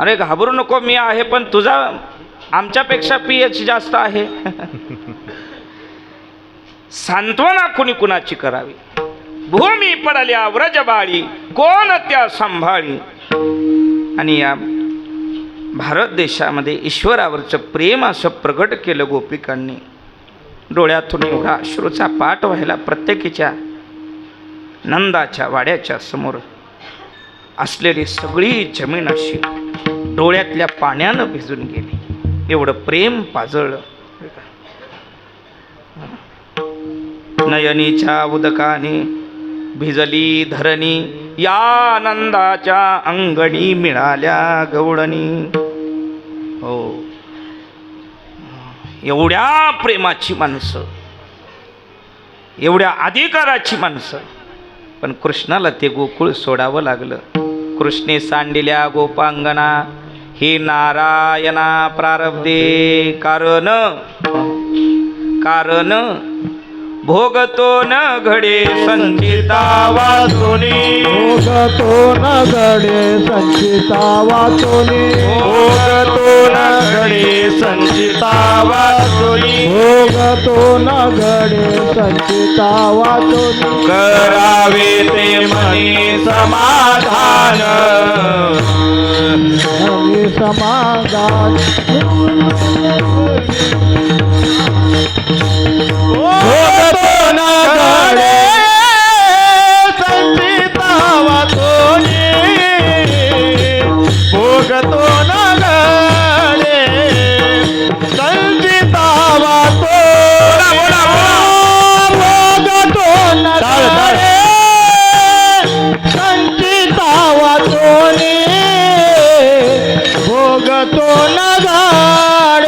अरे घाबरू नको मी आहे, पण तुझा आमच्यापेक्षा पीएच जास्त आहे. सांत्वना कुणी कुणाची करावी. भूमी पडल्या व्रजबाळी, कोण त्या सांभाळी. आणि या भारत देशामध्ये ईश्वरावरचं प्रेम असं प्रगट केलं गोपिकांनी. डोळ्यातून एवढा अश्रूचा पाट व्हायला. प्रत्येकीच्या नंदाच्या वाड्याच्या समोर असलेली सगळी जमीन अशी डोळ्यातल्या पाण्यानं भिजून गेली. एवढं प्रेम पाजळलं. नयनीच्या उदकाने भिजली धरणी, या आनंदाच्या अंगणी मिळाल्या गवळणी. हो, एवढ्या प्रेमाची माणसं, एवढ्या अधिकाराची माणसं, पण कृष्णाला ते गोकुळ सोडावं लागलं. कृष्णे सांडिल्या गोपांगना, हे नारायणा प्रारब्धे कारण, कारण भोगतो न घडे संचिता वाचोनी, भोगतो न घडे संचिता वाचोनी, भोगतो न घडे संचिता वाचोनी, भोगतो न घडे संचिता वाचोनी. करावे ते मनी समाधान, मनी समाधान. भोगतो न घडे संचिता वाचोनी, भोगतो न घडे संचिता वाचोनी, भोगतो न घडे संचिता वाचोनी, भोगतो न घडे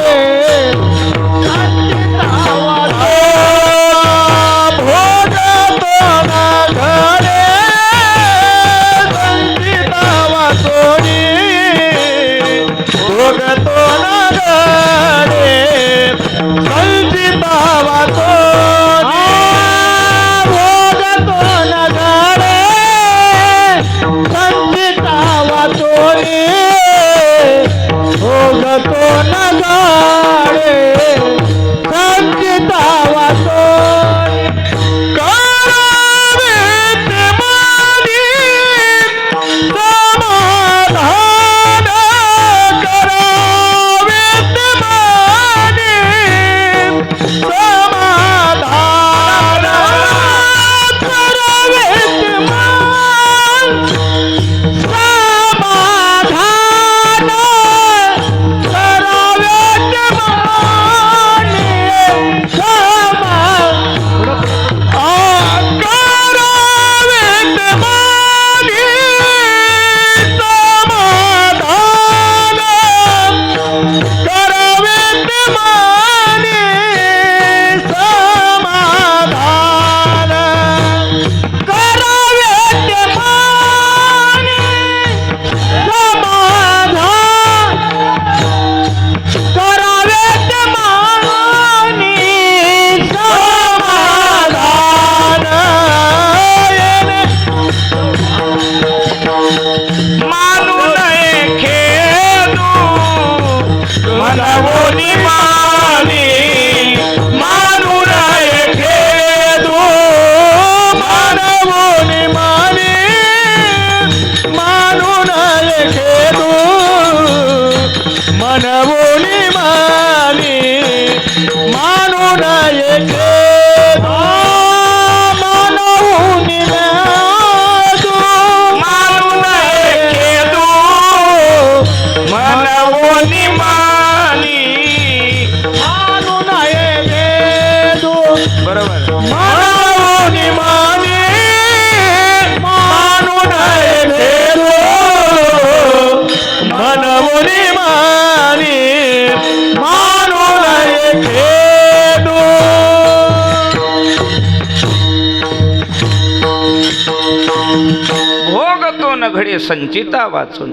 भोगतो न घडे संचिता वाचून.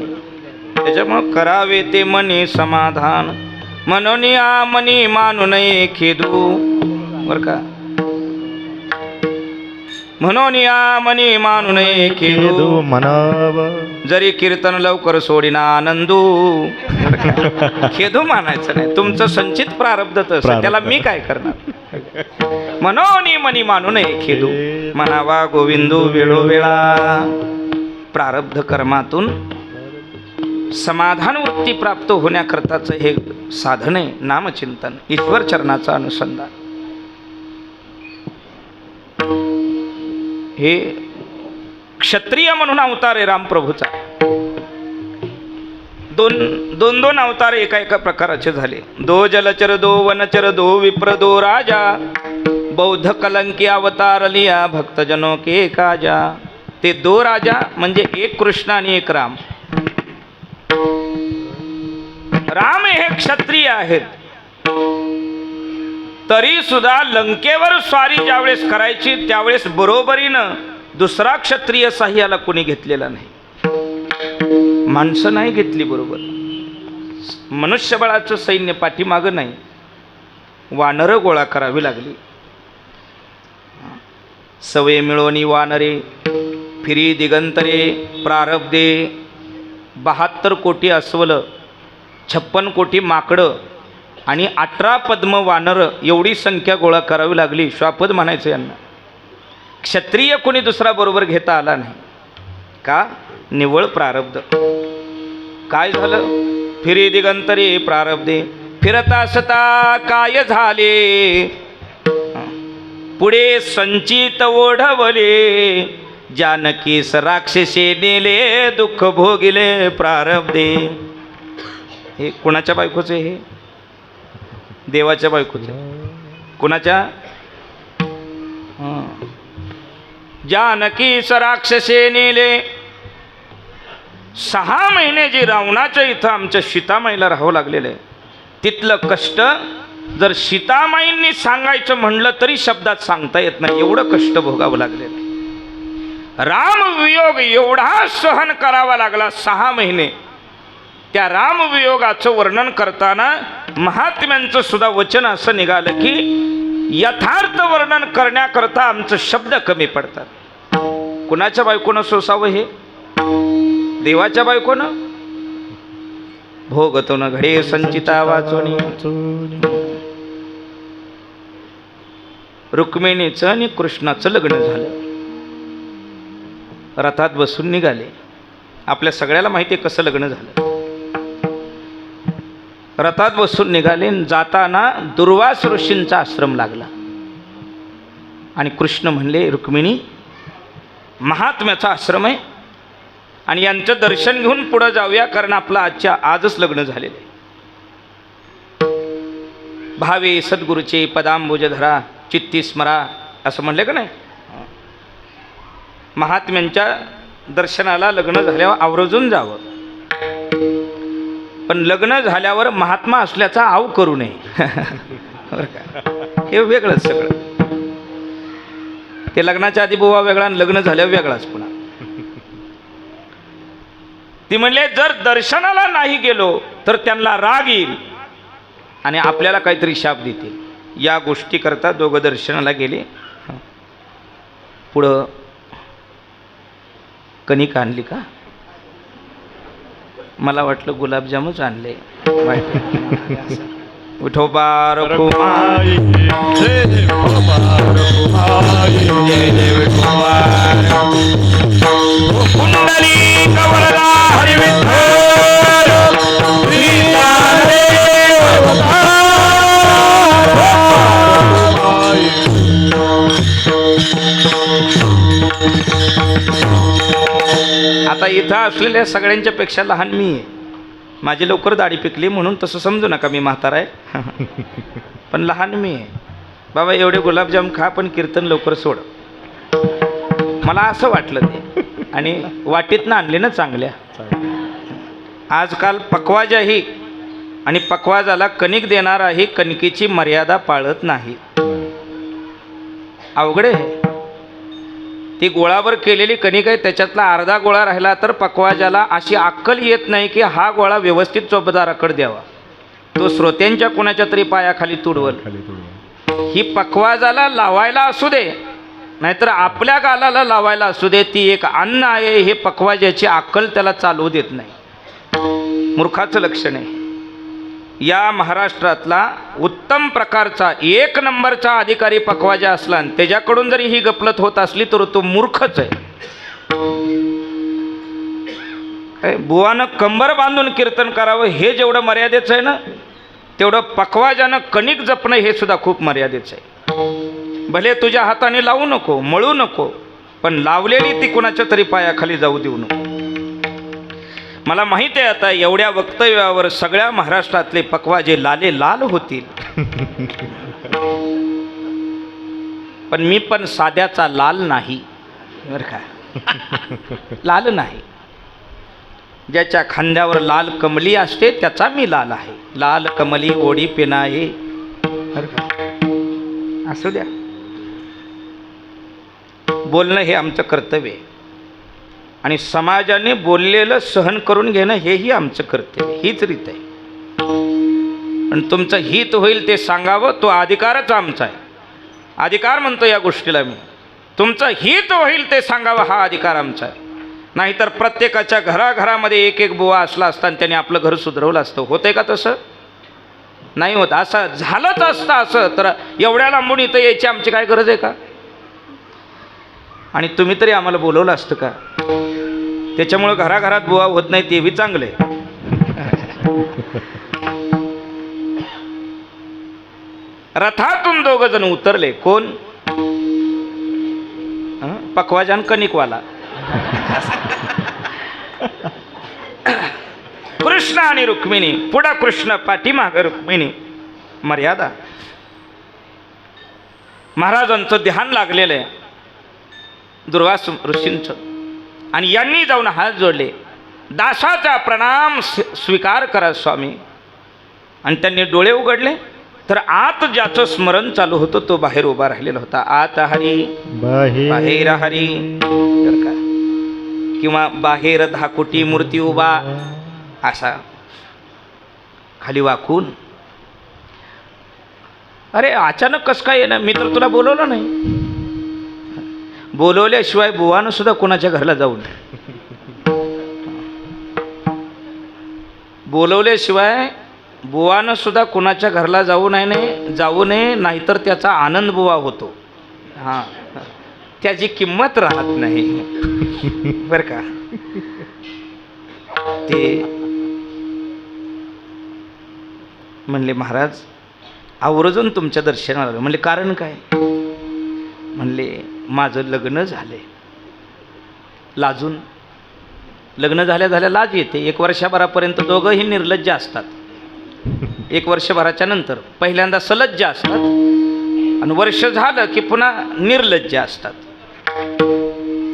त्याच्यामुळं करावे ते मनी समाधान, मनोनी आ मनी मानू नये खेदू. बर का, म्हणून या मनी मानू नये खेदू, मनाव जरी कीर्तन लवकर सोडिना आनंदू. खेदू मानायचं नाही, तुमचं संचित प्रारब्ध तसं, त्याला मी काय करणार. म्हणून मनी मानू नये खेदू, म्हणावा गोविंदू वेळोवेळा. प्रारब्ध कर्मातून समाधान वृत्ती प्राप्त होण्याकरताचं हे साधन आहे नामचिंतन, ईश्वर चरणाचं अनुसंधान. हे क्षत्रिय म्हणून अवतार आहे रामप्रभूचा. दोन अवतार एका प्रकाराचे झाले. दो जलचर दो वनचर दो विप्र दो राजा, बौद्ध कलंकी अवतार लिया भक्तजनों के काजा. ते दो राजा म्हणजे एक कृष्ण आणि एक राम. राम हे क्षत्रिय आहेत, तरी सुद्धा लंकेवर स्वारी ज्यावेळेस करायची त्यावेळेस बरोबरीनं दुसरा क्षत्रिय साह्याला कोणी घेतलेला नाही. माणसं नाही घेतली बरोबर. मनुष्यबळाचं सैन्य पाठीमागं नाही, वानरं गोळा करावी लागली. सवे मिळवणी वानरे फिरी दिगंतरे प्रारब्धे. 72 कोटी अस्वलं, 56 कोटी माकडं आणि 18 पद्म वानरं एवढी संख्या गोळा करावी लागली. श्वापद म्हणायचं यांना. क्षत्रिय कोणी दुसरा बरोबर घेता आला नाही. का? निव्वळ प्रारब्ध. काय झालं? फिरी दिगंतरे प्रारब्धे. फिरता असता काय झाले, पुढे संचित ओढवले, जानकीस राक्षसे नेले, दुःख भोगिले प्रारब्धे. हे कुणाच्या बायकोचे? हे देवाच्या बायकोचे. कुणाच्या? जानकीस राक्षसे नेले. 6 महिने जे रावणाच्या इथं आमच्या सीतामाईला राहावं लागलेलं आहे, तिथलं कष्ट जर सीतामाईंनी सांगायचं म्हणलं तरी शब्दात सांगता येत नाही, एवढं कष्ट भोगावं लागलेलं आहे. रामवियोग एवढा सहन करावा लागला 6 महिने. त्या रामवियोगाचं वर्णन करताना महात्म्यांचं सुद्धा वचन असं निघालं की यथार्थ वर्णन करण्याकरता आमचं शब्द कमी पडतात. कुणाच्या बायकोनं सोसावं हे? देवाच्या बायकोनं. भोगतो न घडे संचिता वाचोनी. रुक्मिणीचं आणि कृष्णाचं लग्न झालं. रथात बसून निघाले. आपल्या सगळ्याला माहिती आहे कसं लग्न झालं. रथात बसून निघाले. जाताना दुर्वास ऋषींचा आश्रम लागला आणि कृष्ण म्हणले, रुक्मिणी महात्म्याचा आश्रम आहे आणि यांचं दर्शन घेऊन पुढे जाऊया, कारण आपलं आजच लग्न झालेलं आहे. भावे सद्गुरूचे पदांबुज धरा चित्ती स्मरा असं म्हणले का नाही. महात्म्यांच्या दर्शनाला लग्न झाल्यावर आवर्जून जावं, पण लग्न झाल्यावर महात्मा असल्याचा आव करू नये. हे वेगळंच सगळं. ते लग्नाच्या आधी बुवा वेगळा आणि लग्न झाल्यावर वेगळाच पुन्हा. ती म्हणले जर दर्शनाला नाही गेलो तर त्यांना राग येईल आणि आपल्याला काहीतरी शाप देतील. या गोष्टी करता दोघं दर्शनाला गेले. पुढं कणिक आणली का? मला वाटलं गुलाबजामच आणले. विठोबा रखुमाई कुंडली कवळला हरी आता इथं असलेल्या सगळ्यांच्या पेक्षा लहान मी आहे. माझी लवकर दाढी पिकली म्हणून तसं समजू नका मी म्हातारा आहे. पण लहान मी आहे. बाबा एवढे गुलाबजाम खा पण कीर्तन लवकर सोड. मला असं वाटलं ते. आणि वाटीतनं आणले ना चांगल्या. आजकाल पकवाजाही आणि पकवाजाला कणिक देणाराही कणकीची मर्यादा पाळत नाही. अवघड आहे. ती गोळावर केलेली कणिक आहे, त्याच्यातला अर्धा गोळा राहिला तर पकवाजाला अशी अक्कल येत नाही की हा गोळा व्यवस्थित चोपदाराकडे द्यावा. तो श्रोत्यांच्या कोणाच्या तरी पायाखाली तुडवल. ही पकवाजाला लावायला असू दे नाहीतर आपल्या गालाला लावायला असू दे, ती एक अन्न आहे हे पकवाजाची अक्कल त्याला चालवू देत नाही. मूर्खाचं लक्षण आहे. या महाराष्ट्रातला उत्तम प्रकारचा 1 नंबरचा अधिकारी पकवाजा असला आणि त्याच्याकडून जरी ही गफलत होत असली तर तो मूर्खच आहे. बुवानं कंबर बांधून कीर्तन करावं हे जेवढं मर्यादेचं आहे ना, तेवढं पकवाजानं कणिक जपणं हे सुद्धा खूप मर्यादेचं आहे. भले तुझ्या हाताने लावू नको, मळू नको, पण लावलेली ती कुणाच्या तरी पायाखाली जाऊ देऊ नको. मला माहिती आहे आता एवढ्या वक्तव्यावर सगळ्या महाराष्ट्रातले पकवाजे लाले लाल होतील. पण मी पण साध्याचा लाल नाही बरं का. लाल नाही. ज्याच्या खांद्यावर लाल कमली असते त्याचा मी लाल आहे. लाल कमली ओढी पिनाहे बरं का. असू द्या. बोलणं हे आमचं कर्तव्य आहे आणि समाजाने बोललेलं सहन करून घेणं हेही आमचं कर्तव्य. हीच रीत आहे. पण तुमचं हित होईल ते सांगावं तो अधिकारच आमचा आहे. अधिकार म्हणतो या गोष्टीला मी. तुमचं हित होईल ते सांगावं हा अधिकार आमचा आहे. नाहीतर प्रत्येकाच्या घराघरामध्ये एक एक बुवा असला असता आणि त्याने आपलं घर सुधरवलं असतं. होतंय का तसं? नाही होत. असं झालंच असतं असं तर एवढ्या लांबून इथं यायची आमची काय गरज आहे का? आणि तुम्ही तरी आम्हाला बोलवलं असतं का? त्याच्यामुळं घराघरात बुवा होत नाही ते बी चांगले. रथातून दोघ जण उतरले. कोण? पकवाजान कणिकवाला. कृष्ण आणि रुक्मिणी. पुढं कृष्ण, पाठीमाग रुक्मिणी. मर्यादा. महाराजांचं ध्यान लागलेलं आहे दुर्वास ऋषींचं. आणि यांनी जाऊन हात जोडले. दासाचा प्रणाम स्वीकार करा स्वामी. आणि त्यांनी डोळे उघडले तर आत ज्याचं स्मरण चालू होतं तो बाहेर उभा राहिलेला होता. आत हरी बाहेर हरी. किंवा बाहेर धाकुटी मूर्ती उभा असा खाली वाकून. अरे अचानक कसं काय येणं? मी तर तुला बोलवलं नाही. बोलवल्याशिवाय बुवानं सुद्धा कोणाच्या घरला जाऊ नये. बोलवल्याशिवाय बुवानं सुद्धा कोणाच्या घरला जाऊ नये. नाहीतर त्याचा आनंद बुवा होतो. हां, त्याची किंमत राहत नाही बरं का. ते म्हणले महाराज आवर्जून तुमच्या दर्शनाला आलो. म्हणले कारण काय? म्हणले माझं लग्न झाले. लाजून. लग्न झाल्या लाज येते. 1 वर्षभरापर्यंत दोघंही निर्लज्ज असतात. 1 वर्षभराच्या नंतर पहिल्यांदा सलज्ज असतात आणि वर्ष झालं की पुन्हा निर्लज्ज असतात.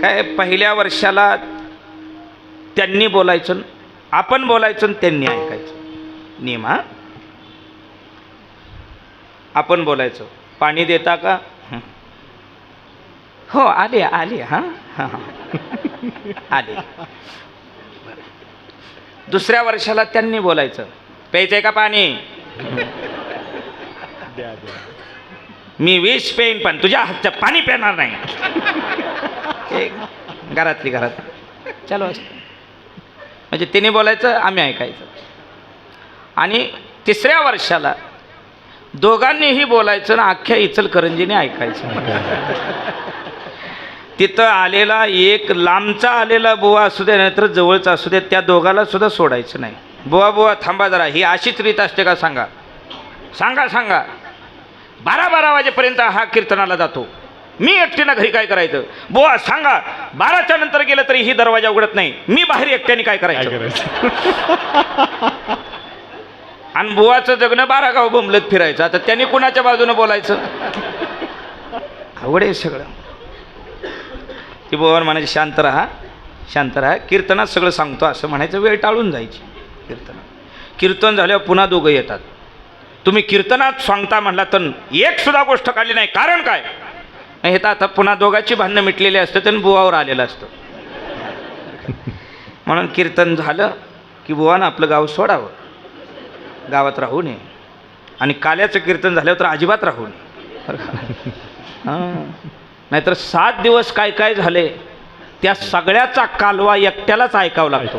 काय पहिल्या वर्षाला त्यांनी बोलायचं, आपण बोलायचं आणि त्यांनी ऐकायचं. नियम. हा, आपण बोलायचं. पाणी देता का? हो आले आले. हां हां आले. दुसऱ्या वर्षाला त्यांनी बोलायचं. प्यायचंय का पाणी? मी विष पेन पण तुझ्या हातचं पाणी पिणार नाही. घरातली घरात चालू असतं. म्हणजे तिने बोलायचं, आम्ही ऐकायचं. आणि 3ऱ्या वर्षाला दोघांनीही बोलायचं ना अख्ख्या इचलकरंजीने ऐकायचं. तिथं आलेला एक लांबचा आलेला बुवा असू दे नाहीतर जवळचा असू दे त्या दोघाला सुद्धा सोडायचं नाही. बुवा थांबा जरा. ही अशीच रीत असते का? सांगा सांगा सांगा. 12 वाजेपर्यंत हा कीर्तनाला जातो. मी एकटीनं घरी काय करायचं? बुवा सांगा. 12च्या नंतर गेलं तरी ही दरवाजा उघडत नाही. मी बाहेर एकट्याने काय करायचं? आणि बुवाचं जगणं 12 गाव बोंबलत फिरायचं. आता त्यांनी कुणाच्या बाजूने बोलायचं? अवघड आहे सगळं. ती बुवावर म्हणायची शांत राहा शांत राहा. कीर्तनात सगळं सांगतो असं म्हणायचं. वेळ टाळून जायची. कीर्तन झाल्यावर पुन्हा दोघं येतात. तुम्ही कीर्तनात सांगता म्हणला तर एक सुद्धा गोष्ट काढली नाही. कारण काय? हे तर आता पुन्हा दोघांची भांडणं मिटलेली असतं आणि बुवावर आलेलं असतं. म्हणून कीर्तन झालं की बुवानं आपलं गाव सोडावं. गावात राहू नये. आणि काल्याचं कीर्तन झाल्यावर तर अजिबात राहू नये. हां, नाहीतर 7 दिवस काय काय झाले त्या सगळ्याचा कालवा एकट्यालाच ऐकावा लागतो.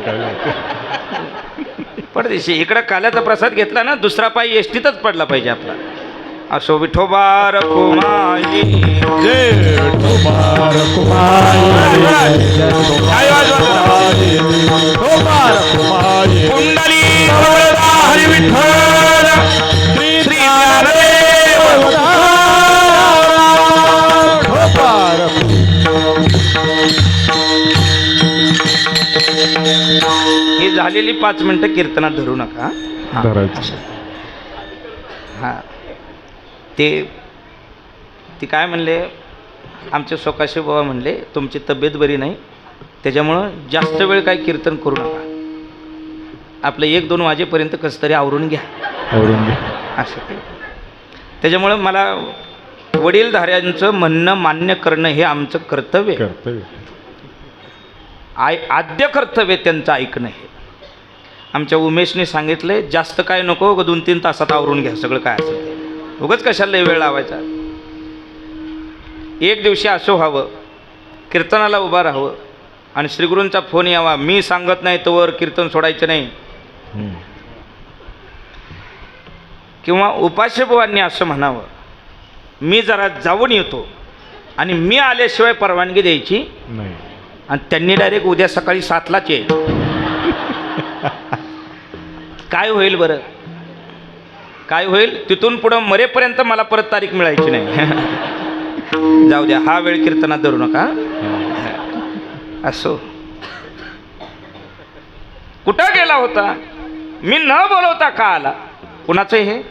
परदेशी इकडं काल्याचा प्रसाद घेतला ना दुसरा पाय एसटीतच पडला पाहिजे आपला. असो विठोबा रखुमाई जय विठोबा रखुमाई कुंडली हरी विठ्ठल श्री ज्ञानदेव ही झाली 5 मिनटं कीर्तनात धरू नका. हां धरायचं. हां ते काय म्हणले, आमचे सोकाशी बाबा म्हणले तुमची तब्येत बरी नाही, त्याच्यामुळं जास्त वेळ काही कीर्तन करू नका, आपलं 1-2 वाजेपर्यंत कसं तरी आवरून घ्या असं. त्याच्यामुळं मला वडीलधाऱ्यांचं म्हणणं मान्य करणं हे आमचं कर्तव्य आहे. आद्य कर्तव्य त्यांचं ऐकणं हे. आमच्या उमेशने सांगितले जास्त काय नको, 2-3 तासात आवरून घ्या सगळं काय असेल ते, उगाच कशाला वेळ लावायचा. एक दिवशी असं व्हावं, कीर्तनाला उभा राहावं आणि श्रीगुरूंचा फोन यावा, मी सांगत नाही तोवर कीर्तन सोडायचं नाही. किंवा उपास्यबुवांनी असं म्हणावं, मी जरा जाऊन येतो आणि मी आल्याशिवाय परवानगी द्यायची नाही, आणि त्यांनी डायरेक्ट उद्या सकाळी 7लाच यायचं. काय होईल बरं, काय होईल? तिथून पुढं मरेपर्यंत मला परत तारीख मिळायची नाही. जाऊ द्या, हा वेळ कीर्तनात धरू नका. असो, कुठं गेला होता, मी न बोलवता का आला? कुणाचं हे?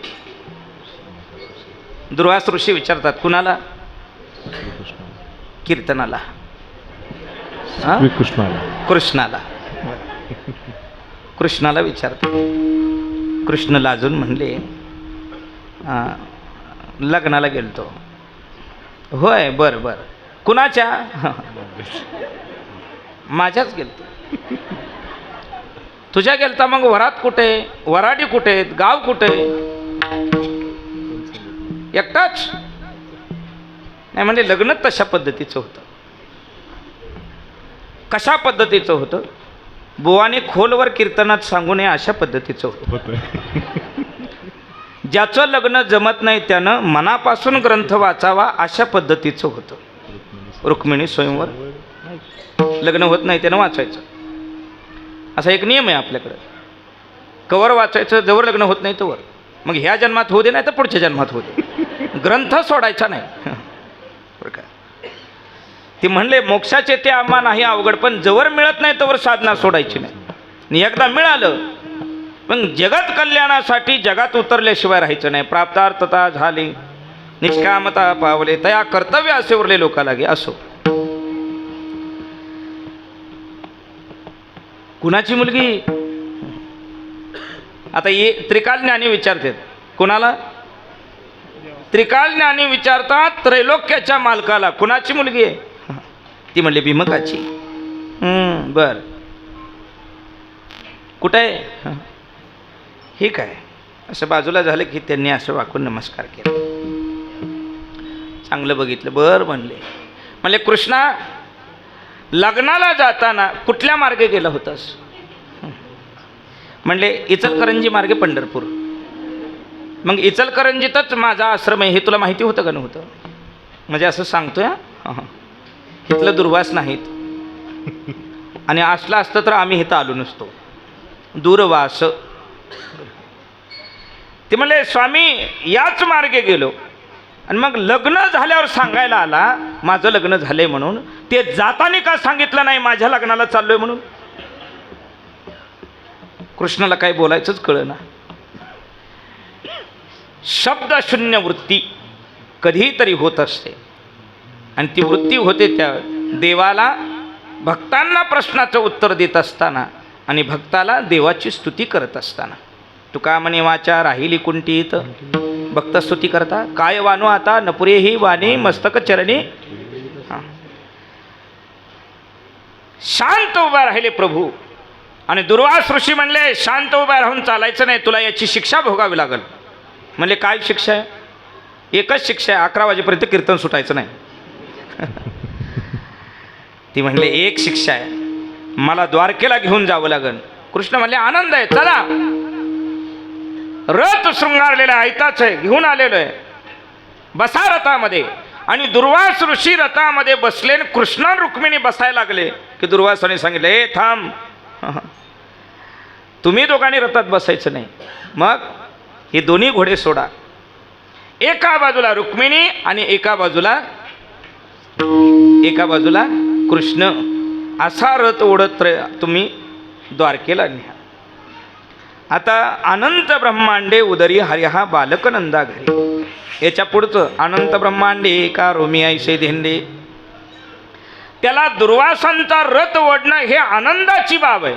दुर्वास ऋषी विचारतात. कुणाला? कीर्तनाला. कृष्णाला. कृष्णाला विचारतात. कृष्ण लाजून म्हणले, लग्नाला गेलतो. होय, बर बर, कुणाच्या? माझ्याच गेलतो. तुझ्या गेलता? मग वरात कुठे, वराडी कुठे, गाव कुठे? एकटाच? नाही म्हणजे लग्न तशा पद्धतीचं होतं. कशा पद्धतीचं होतं? बुवाने खोलवर कीर्तनात सांगू नये अशा पद्धतीचं होतं. ज्याचं लग्न जमत नाही त्यानं मनापासून ग्रंथ वाचावा अशा पद्धतीचं होतं. रुक्मिणी स्वयंवर, लग्न होत नाही त्यानं वाचायचं असा एक नियम आहे आपल्याकडे. कवर वाचायचं, जवळ लग्न होत नाही तोवर. मग ह्या जन्मात होऊ दे नाही तर पुढच्या जन्मात होऊ दे, ग्रंथ सोडायचा नाही. बरं का? ते म्हणले मोक्षाचे ते आम्हा नाही अवघड, पण जवळ मिळत नाही तोवर साधना सोडायची नाही. आणि एकदा मिळालं पण जगत कल्याणासाठी जगात उतरल्याशिवाय राहायचं नाही. प्राप्तार्थता झाली, निष्कामता पावले, तया कर्तव्य असे उरले लोका लागे. असो, कुणाची मुलगी? आता ये त्रिकाल ज्ञानी विचारतात. कोणाला? त्रिकाल ज्ञानी विचारतात त्रैलोक्याच्या मालकाला, कुणाची मुलगी आहे? ती म्हणली भीमकाची. बर, कुठं आहे? हे काय? असं बाजूला झालं की त्यांनी असं वाकून नमस्कार केला. चांगलं बघितलं. बर म्हणले. म्हणले कृष्णा, लग्नाला जाताना कुठल्या मार्गे गेला होतास? म्हणले इचलकरंजी मार्गे पंढरपूर. मग इचलकरंजीतच माझा आश्रम आहे हे तुला माहिती होतं का नव्हतं? म्हणजे असं सांगतोय. इथलं दुर्वास नाहीत, आणि असलं असतं तर आम्ही इथं आलो नसतो. दूरवास. ते म्हणले स्वामी याच मार्गे गेलो, आणि मग लग्न झाल्यावर सांगायला आला माझं लग्न झालंय म्हणून. ते जाताना का सांगितलं नाही माझ्या लग्नाला चाललोय म्हणून? कृष्णाला काही बोलायचंच कळेना. शब्दशून्य वृत्ती कधीतरी होत असते, आणि ती वृत्ती होते त्या देवाला भक्तांना प्रश्नाचं उत्तर देत असताना आणि भक्ताला देवाची स्तुती करत असताना. तुका म्हणे वाचा राहिली कुंठीत, भक्त स्तुती करता काय वानो आता नपुरे ही वाणी मस्तक चरणी. शांत उभा राहिले प्रभू. आणि दुर्वास ऋषी म्हणले शांत उभा राहून चालायचं नाही, तुला याची शिक्षा भोगावी लागल. म्हणले काय शिक्षा आहे? एकच शिक्षा आहे, 11 वाजेपर्यंत कीर्तन सुटायचं नाही. ती म्हणले एक शिक्षा आहे, मला द्वारकेला घेऊन जावं लागेल. कृष्ण म्हणले आनंद आहे, चला. रथ शृंगारलेला ऐताच आहे, घेऊन आलेलो आहे, बसा रथामध्ये. आणि दुर्वास ऋषी रथामध्ये बसले, कृष्ण रुक्मिणी बसायला लागले की दुर्वासाने सांगितले ए थांब, तुम्ही दोघांनी रथात बसायचं नाही. मग हे दोन्ही घोडे सोडा. एका बाजूला रुक्मिणी आणि एका बाजूला कृष्ण. असा रथ ओढत तुम्ही द्वारकेला न्या. आता अनंत ब्रह्मांडे उदरी हरी हा बालक नंदा घरी. याच्या पुढचं अनंत ब्रह्मांडे का रोमी ऐसे धेंडे. त्याला दुर्वासांचा रथ ओढणं हे आनंदाची बाब आहे.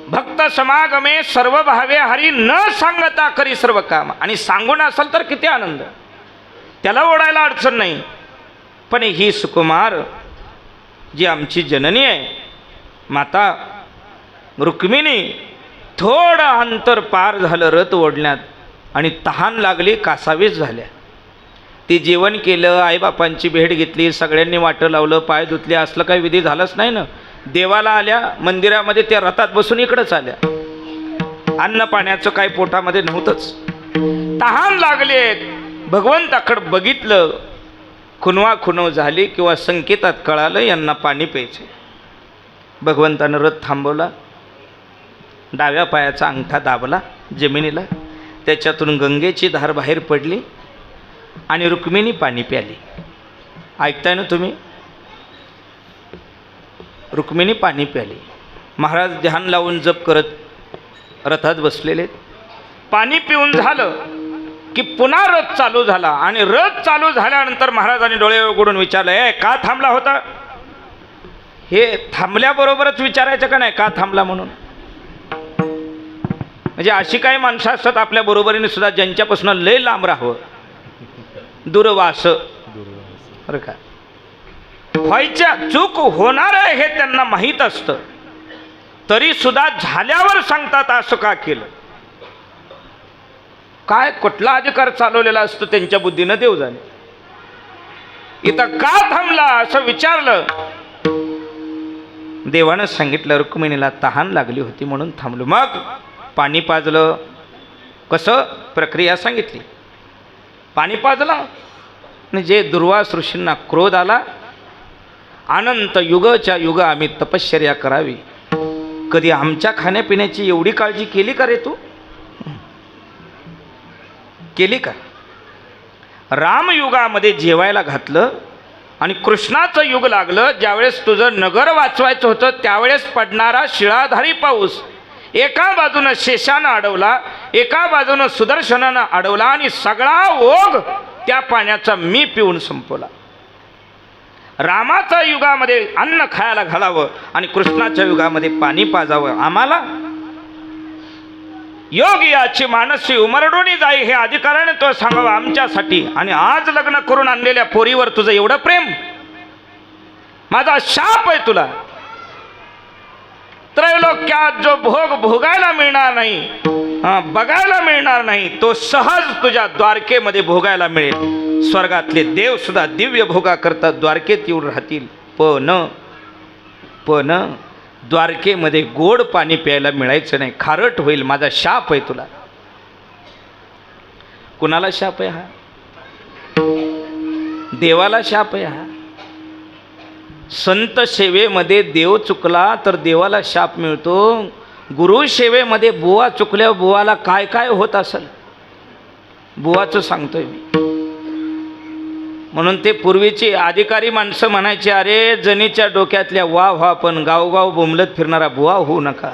भक्त समागमे सर्व भावे हरी न सांगता करी सर्व काम. आणि सांगून असेल तर किती आनंद, त्याला ओढायला अडचण नाही. पण ही सुकुमार जी आमची जननी आहे माता रुक्मिणी, थोडं अंतर पार झालं रथ ओढण्यात आणि तहान लागली, कासावीस झाल्या. ती जेवण केलं, आईबापांची भेट घेतली, सगळ्यांनी वाटं लावलं, पाय धुतले, असलं काही विधी झालंच नाही ना. देवाला आल्या, मंदिरामध्ये त्या रथात बसून इकडंच आल्या. अन्न पाण्याचं काही पोटामध्ये नव्हतंच. तहान लागले, भगवंताकडं बघितलं, खुनवा खुनव झाली किंवा संकेतात कळालं यांना पाणी प्यायचे. भगवंतानं रथ थांबवला, डाव्या पायाचा अंगठा दाबला जमिनीला, त्याच्यातून गंगेची धार बाहेर पडली आणि रुक्मिणी पाणी प्याली. ऐकताय ना तुम्ही? रुक्मिणी पाणी प्याली. महाराज ध्यान लावून जप करत रथात बसलेले. पाणी पिऊन झालं की पुन्हा रथ चालू झाला आणि रथ चालू झाल्यानंतर महाराजांनी डोळे उघडून विचारलं, ए का थांबला होता? हे थांबल्याबरोबरच विचारायचं का नाही का थांबला म्हणून? म्हणजे अशी काही माणसं असतात आपल्या बरोबरीने सुद्धा ज्यांच्यापासून लय लांब राहावं, दुर्वास बरं का. व्हायच्या चूक होणार आहे हे त्यांना माहीत असतं, तरी सुद्धा झाल्यावर सांगतात असं का केलं. काय कुठला अधिकार चालवलेला असतो त्यांच्या बुद्धीनं देव जाणे. इथं का थांबला असं विचारलं. देवानं सांगितलं रुक्मिणीला तहान लागली होती म्हणून थांबलो. मग पाणी पाजलं. कसं? प्रक्रिया सांगितली. पाणी पाजलं आणि जे दुर्वास ऋषींना क्रोध आला, अनंत युगच्या युग आम्ही तपश्चर्या करावी, कधी आमच्या खाण्यापिण्याची एवढी काळजी केली का रे तू? केली का? रामयुगामध्ये जेवायला घातलं आणि कृष्णाचं युग लागलं, ज्यावेळेस तुझं नगर वाचवायचं होतं त्यावेळेस पडणारा शिळाधारी पाऊस एका बाजूनं शेषानं अडवला, एका बाजूनं सुदर्शनानं अडवला आणि सगळा ओघ त्या पाण्याचा मी पिऊन संपवला. रामाच्या युगामध्ये अन्न खायला घालावं आणि कृष्णाच्या युगामध्ये पाणी पाजावं. आम्हाला योग याची मानसी उमरडोनी जाई हे अधिकाराने तो सांगावं आमच्यासाठी. आणि आज लग्न करून आणलेल्या पोरीवर तुझं एवढं प्रेम, माझा शाप आहे तुला. त्रैलोक्यात जो भोग भोगायला मिळणार नाही, बघायला मिळणार नाही, तो सहज तुझ्या द्वारकेमध्ये भोगायला मिळेल. स्वर्गातले देव सुद्धा दिव्य भोगा करतात द्वारकेत येऊन राहतील, पण द्वारकेमध्ये गोड पाणी प्यायला मिळायचं नाही, खारट होईल. माझा शाप आहे तुला. कुणाला शाप आहे हा? देवाला शाप आहे हा. संत सेवेमध्ये देव चुकला तर देवाला शाप मिळतो. गुरु सेवेमध्ये बुवा चुकल्यावर बुवाला काय काय होत असेल बुवाचं सांगतोय मी. म्हणून ते पूर्वीची अधिकारी माणसं म्हणायची, अरे जनीच्या डोक्यातल्या वा व्हा पण गावगाव बोंबलत फिरणारा बुवा होऊ नका.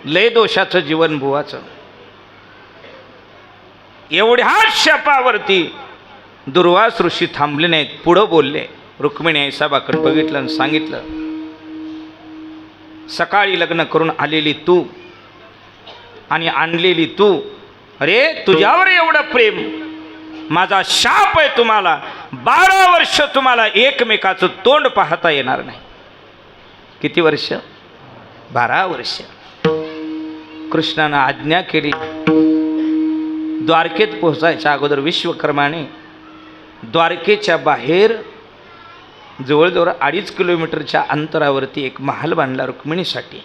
लय दोषाचं जीवन बुवाचं. एवढ्या शापावरती दुर्वास ऋषी थांबले नाहीत, पुढं बोलले. रुक्मिणी आईसाहेबाकडे बघितलं आणि सांगितलं, सकाळी लग्न करून आलेली तू आणि आणलेली तू, अरे तुझ्यावर एवढं प्रेम, माझा शाप आहे तुम्हाला. 12 वर्ष तुम्हाला एकमेकाचं तोंड पाहता येणार नाही. किती वर्ष? 12 वर्ष. कृष्णानं आज्ञा केली. द्वारकेत पोहोचायच्या अगोदर विश्वकर्माने द्वारकेच्या बाहेर जवळजवळ 2.5 किलोमीटरच्या अंतरावरती एक महाल बांधला रुक्मिणीसाठी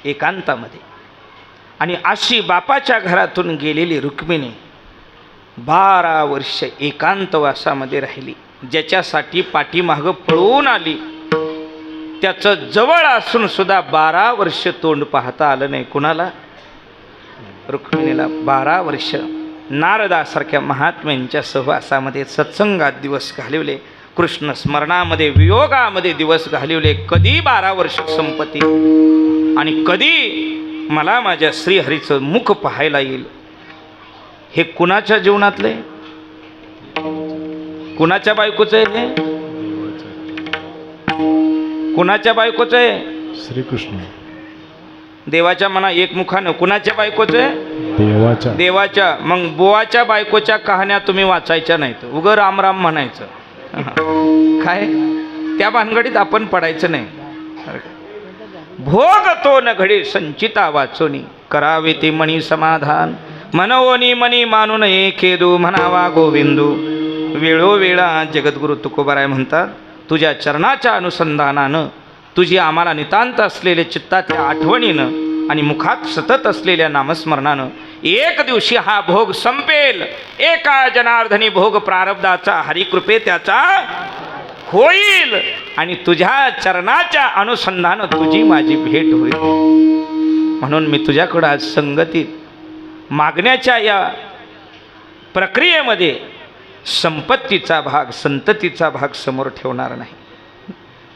एकांतामध्ये. आणि अशी बापाच्या घरातून गेलेली रुक्मिणी 12 वर्ष एकांतवासामध्ये राहिली. ज्याच्यासाठी पाठीमागं पळून आली त्याचं जवळ असून सुद्धा 12 वर्ष तोंड पाहता आलं नाही. कुणाला? रुक्मिणीला. 12 वर्ष नारदासारख्या महात्म्यांच्या सहवासामध्ये सत्संगात दिवस घालवले, कृष्ण स्मरणामध्ये वियोगामध्ये दिवस घालवले. कधी 12 वर्ष संपत्ती आणि कधी मला माझ्या श्रीहरीचं मुख पाहायला येईल. हे कुणाच्या जीवनातले, कुणाच्या बायकोचं आहे? हे कुणाच्या बायकोचं आहे? श्रीकृष्ण. देवाच्या म्हणा एक मुखानं. कुणाच्या बायकोचं आहे? देवाच्या. देवाच्या. मग बुवाच्या बायकोच्या कहाण्या तुम्ही वाचायच्या नाहीत, उगं राम राम म्हणायचं. काय त्या भानगडीत आपण पडायचं नाही. भोग तो न घडे संचिता वाचोनी, करावे ते मनी समाधान, मनवोनी मनी मानून खेदू म्हणावा गोविंदू. वेळोवेळा जगद्गुरु तुकोबाराय म्हणतात, तुझ्या चरणाच्या अनुसंधानानं, तुझी आम्हाला नितांत असलेल्या चित्तातल्या आठवणीनं आणि मुखात सतत असलेल्या नामस्मरणानं एक दिवशी हा भोग संपेल. एका जनार्दनी भोग प्रारब्धाचा हरिकृपे त्याचा होईल आणि तुझ्या चरणाच्या अनुसंधानं तुझी माझी भेट होईल. म्हणून मी तुझ्याकडं आज संगतीत मागण्याच्या या प्रक्रियेमध्ये संपत्तीचा भाग, संततीचा भाग समोर ठेवणार नाही.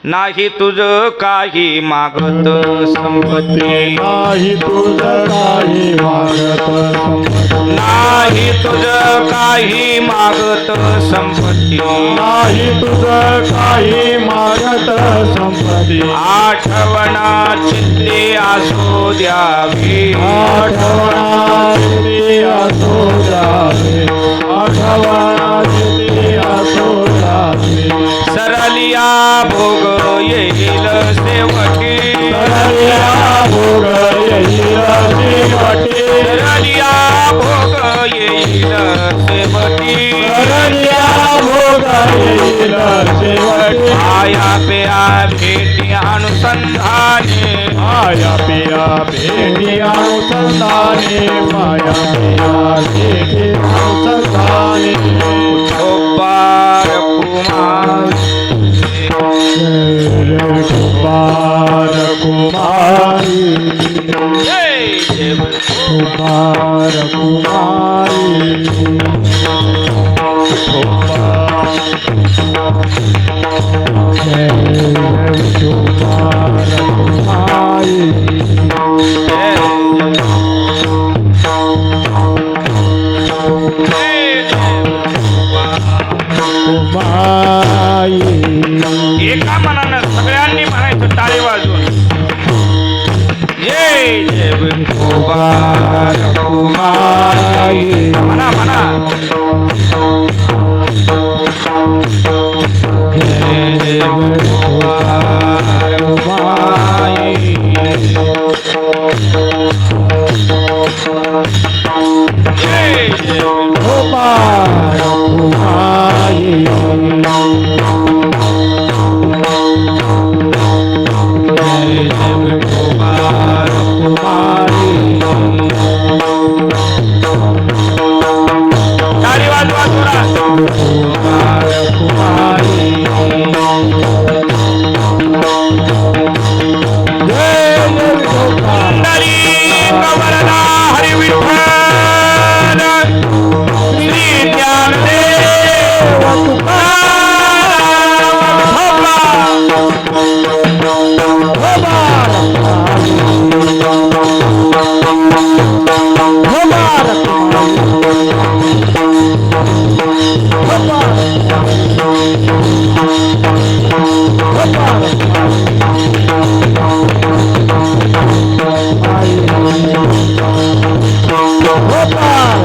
नाही तुझ काही मागत संपत्ती, नाही तुझं काही मागत संपत्ती, नाही तुझ काही मागत संपत्ती, नाही तुझं काही मागत संपत्ती. आठवणा चित्ते असो द्यावी, आठवणा चित्ती असो द्यावे, आठवणा चित्ती असो द्यावे. सरलिया भोग येईल सेवटी, सरलिया भोग येईल शेवटी, सरलिया भोग येईल सेवटी, सरलिया भोग येईल शेवटी. आया पेया भेटी अनुसंधाने, माया पिया भेटी अनुसंधाने, माया पिया भेटी अनुसंधाने. उठोबार कुमार कुमार कुमारी, जय जय कुमार कुमारी, कुमार कुमारी. एका मनानं सगळ्यांनी म्हणायचं टाळी वाजवून, जय जय विठोबा कुमारी. म्हणा म्हणा, जय जय विठोबा कुमारी, जय जय विठोबा टाळी वाजवा हरी विठ्ठल श्री ज्ञानदेव Gopal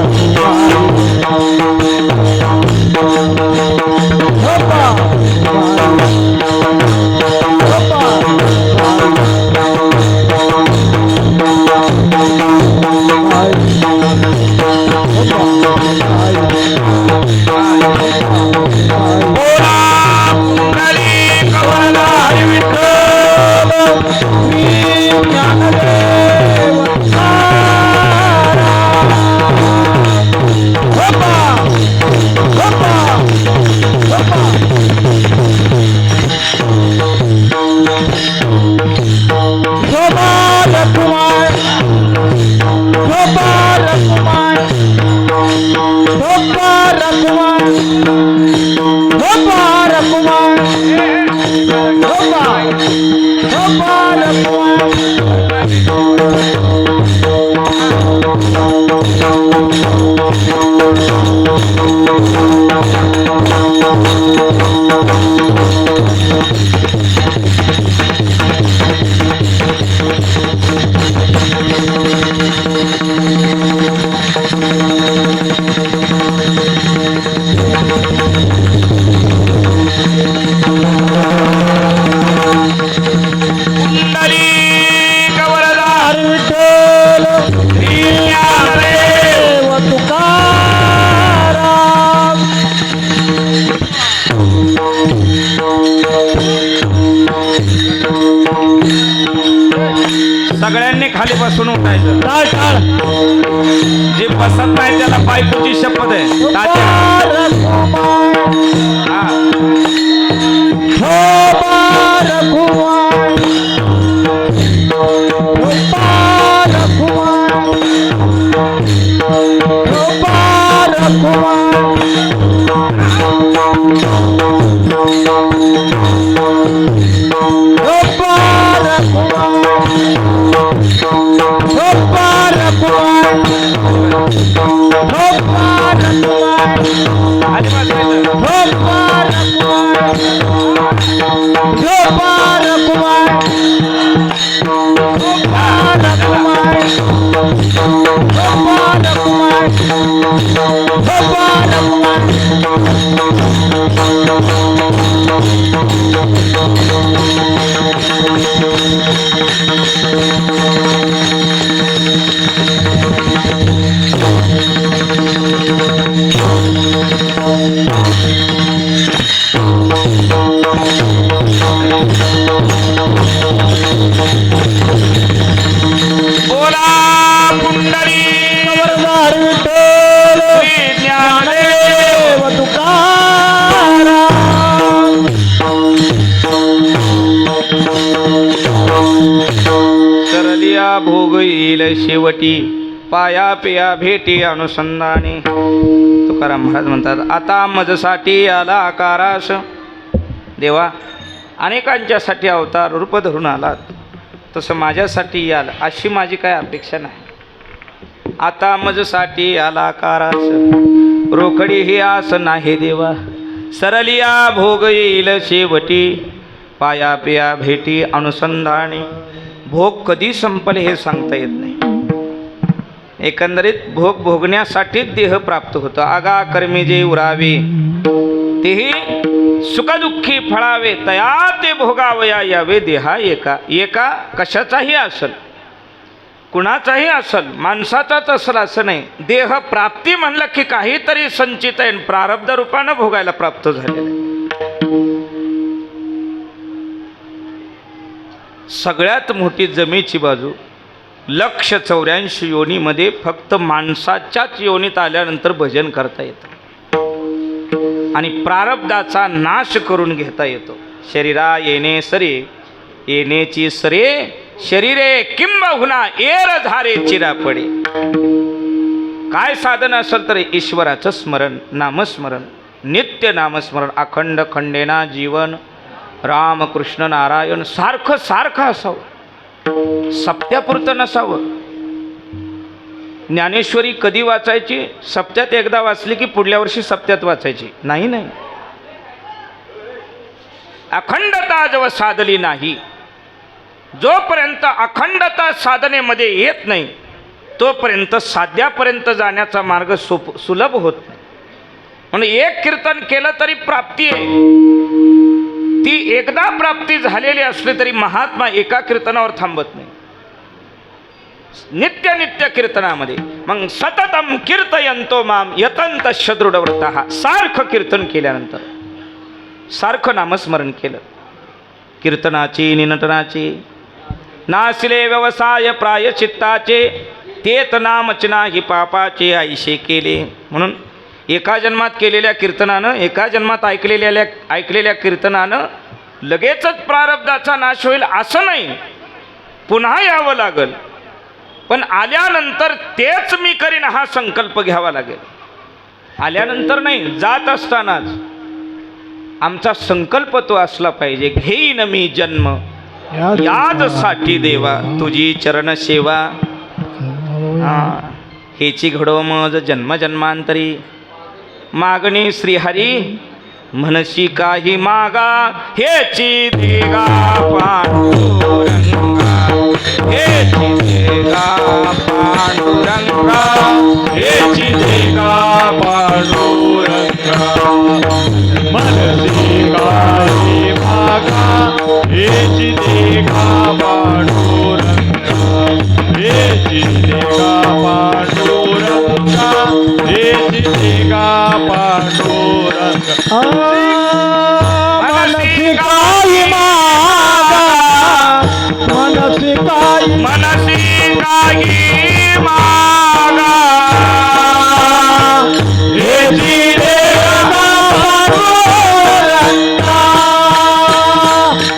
Kumar पुंडलिक वरदा विठ्ठल श्री ज्ञानदेव तुकाराम. सगळ्यांनी खाली बसून उठायचं. टाळ टाळ. जे बसत नाही त्याला बायकोची शपथ आहे. तात्या. हा. आधी बसायचं. बोला पुंडलिक विठ्ठल श्री ज्ञानदेव देव तुकाराम. सरलिया भोग येईल शेवटी पाया पिया भेटी अनुसंधाने. तुकाराम महाराज म्हणतात, आता मजसाठी आला आकारास. देवा, अनेकांच्यासाठी अवतार रूप धरून आलात, तसं माझ्यासाठी याल अशी माझी काय अपेक्षा नाही. आता मजसाठी आला आकारास, रोकडी ही आस नाही देवा. सरलिया भोग येईल शेवटी पाया पिया भेटी अनुसंधाने. भोग कधी संपले हे सांगता येत नाही. एकंदरीत भोग भोगण्यासाठीच देह प्राप्त होतो. आगा कर्मी जे उरावे तेही सुखदुःखी फळावे, तया ते भोगावया यावे देहा एका. एका कशाचाही असल, कुणाचाही असल, माणसाचाच असल असं नाही. देह प्राप्ती म्हणलं की काहीतरी संचित आहे, प्रारब्ध रूपानं भोगायला प्राप्त झालेलं आहे. सगळ्यात मोठी जमेची बाजू 184 योनीमध्ये फक्त माणसाच्याच योनीत आल्यानंतर भजन करता येतं आणि प्रारब्धाचा नाश करून घेता येतो. शरीरा येणे सरे, येणेची सरे शरीरे किंबहुना एर झारे चिरा पडे. काय साधन असेल तर ईश्वराचं स्मरण, नामस्मरण, नित्य नामस्मरण, अखंड खंडेना जीवन राम कृष्ण नारायण सारखं सारखं असावं, सप्त्यापुरतं नसावं. ज्ञानेश्वरी कधी वाचायची? सप्त्यात एकदा वाचली की पुढल्या वर्षी सप्त्यात वाचायची नाही. नाही, अखंडता जेव्हा साधली नाही, जोपर्यंत अखंडता साधनेमध्ये येत नाही तोपर्यंत साध्यापर्यंत जाण्याचा मार्ग सुलभ होत नाही. म्हणून एक कीर्तन केलं तरी प्राप्ती आहे. ती एकदा प्राप्ती झालेली असली तरी महात्मा एका कीर्तनावर थांबत नाही. नित्य नित्य कीर्तनामध्ये मग सततम कीर्तयंतो माम यतंत शदृढव्रतः. सारखं कीर्तन केल्यानंतर सारखं नामस्मरण केलं, कीर्तनाची निनटनाची नासिले व्यवसाय प्रायचित्ताचे, तेत नामचना ही पापाचे आईशे केले. म्हणून एका जन्मात केलेल्या कीर्तनानं, एका जन्मात ऐकलेल्या कीर्तनानं लगेचच प्रारब्धाचा नाश होईल असं नाही, पुन्हा यावं लागेल. पण आल्यानंतर तेच मी करीन हा संकल्प घ्यावा लागेल. आल्यानंतर नाही, जात असतानाच आमचा संकल्प तो असला पाहिजे, घेईन मी जन्म याजसाठी देवा तुझी चरण सेवा. हेची घडो मज जन्म जन्मांतरी मागणी श्रीहरी म्हणशी काही मागा हेची देगा पांडुरंगा हेची देगा पांडुरंगा हेची देगा पांडुरंगा मनसी काही मागा हेची देगा पांडुरंगा हेची देगा पांडुरंगा हेची देगा पांडुरंगा मनसी काही मागा मनसी काही मागा हेची देगा पांडुरंगा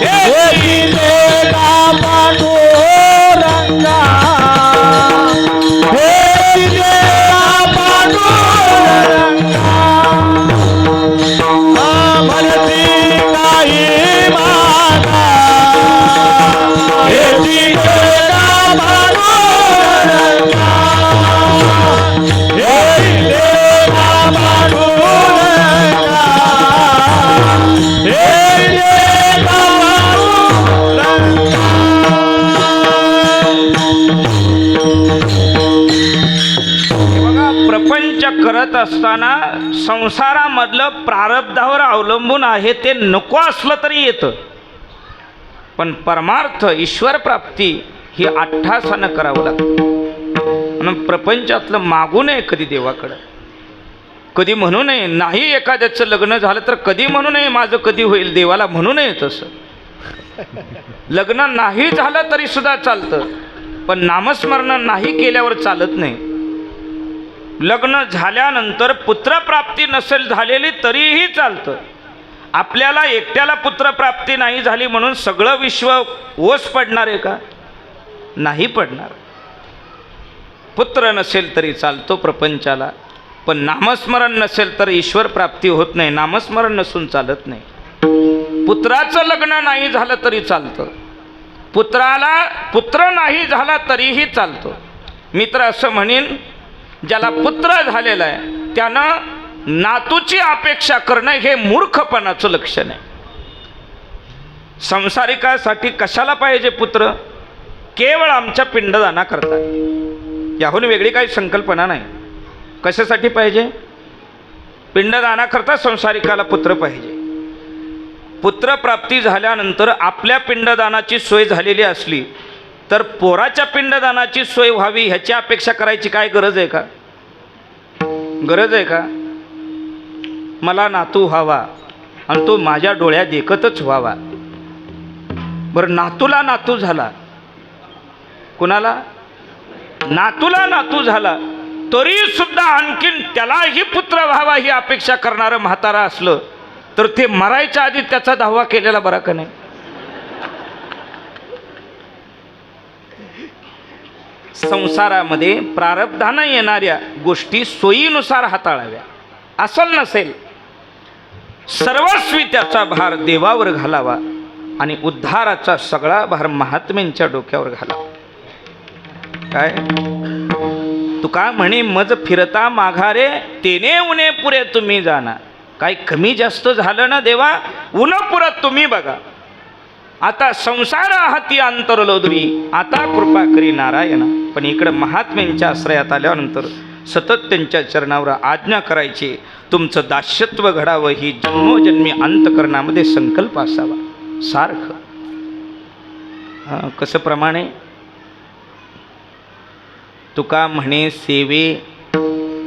हेची देगा पांडुरंगा हेची देगा पांडुरंगा मनसी काही मागा हेची देगा पांडुरंगा हेची देगा पांडुरंगा हेची देगा बघा, प्रपंच करत असताना संसारामधलं प्रारब्धावर अवलंबून आहे ते नको असलं तरी येतं, पण परमार्थ ईश्वर प्राप्ती ही अट्ठासानं करावं लागतं. म्हणून प्रपंचातलं मागू नये कधी देवाकडं, कधी म्हणू नये नाही एखाद्याचं लग्न झालं तर कधी म्हणू नये माझं कधी होईल, देवाला म्हणू नये तसं. लग्न नाही झालं तरी सुद्धा चालतं, पण नामस्मरण नाही केल्यावर चालत नाही. लग्न झाल्यानंतर पुत्रप्राप्ती नसेल झालेली तरीही चालतं. आपल्याला एकट्याला पुत्रप्राप्ती नाही झाली म्हणून सगळं विश्व ओस पडणार आहे का? नाही पडणार. पुत्र नसेल तरी चालतो प्रपंचाला, पण नामस्मरण नसेल तर ईश्वर प्राप्ती होत नाही. नामस्मरण नसून चालत नाही. पुत्राचं लग्न नाही झालं तरी चालतं, पुत्राला पुत्र नाही झाला तरीही चालतो. मी तर असं म्हणेन, ज्याला पुत्र झालेला आहे त्यानं नातूची अपेक्षा करणं हे मूर्खपणाचं लक्षण आहे. संसारिकासाठी कशाला पाहिजे पुत्र? केवळ आमच्या पिंडदाना करता. याहून वेगळी काही संकल्पना नाही. कशासाठी पाहिजे? पिंडदाना करता संसारिकाला पुत्र पाहिजे. पुत्रप्राप्ती झाल्यानंतर आपल्या पिंडदानाची सोय झालेली असली तर पोराच्या पिंडदानाची सोय व्हावी ह्याची अपेक्षा करायची काय गरज आहे का? गरज आहे का? मला नातू व्हावा आणि तो माझ्या डोळ्यात देखतच व्हावा. बरं, नातूला नातू झाला, कुणाला? नातूला नातू झाला तरी सुद्धा आणखीन त्यालाही पुत्र व्हावा ही अपेक्षा करणारं म्हातारा असलं तर ते मरायच्या आधी त्याचा दावा केलेला बरा का नाही? संसारामध्ये प्रारब्धानं येणाऱ्या गोष्टी सोयीनुसार हाताळाव्या. असल नसेल सर्वस्वी त्याचा भार देवावर घालावा आणि उद्धाराचा सगळा भार महात्म्यांच्या डोक्यावर घालावा. काय तुका म्हणे मज फिरता माघारे तेने उणे पुरे तुम्ही जाना. काही कमी जास्त झालं ना देवा, उन पुरत तुम्ही बघा. आता संसार हाती अंतरलोदरी आता कृपा करी नारायणा. पण इकडं महात्म्यांच्या आश्रयात आल्यानंतर सतत त्यांच्या चरणावर आज्ञा करायची. तुमचं दास्यत्व घडावं ही जन्मोजन्मी अंतकरणामध्ये संकल्प असावा सारखं. कसं प्रमाणे? तुका म्हणे सेवे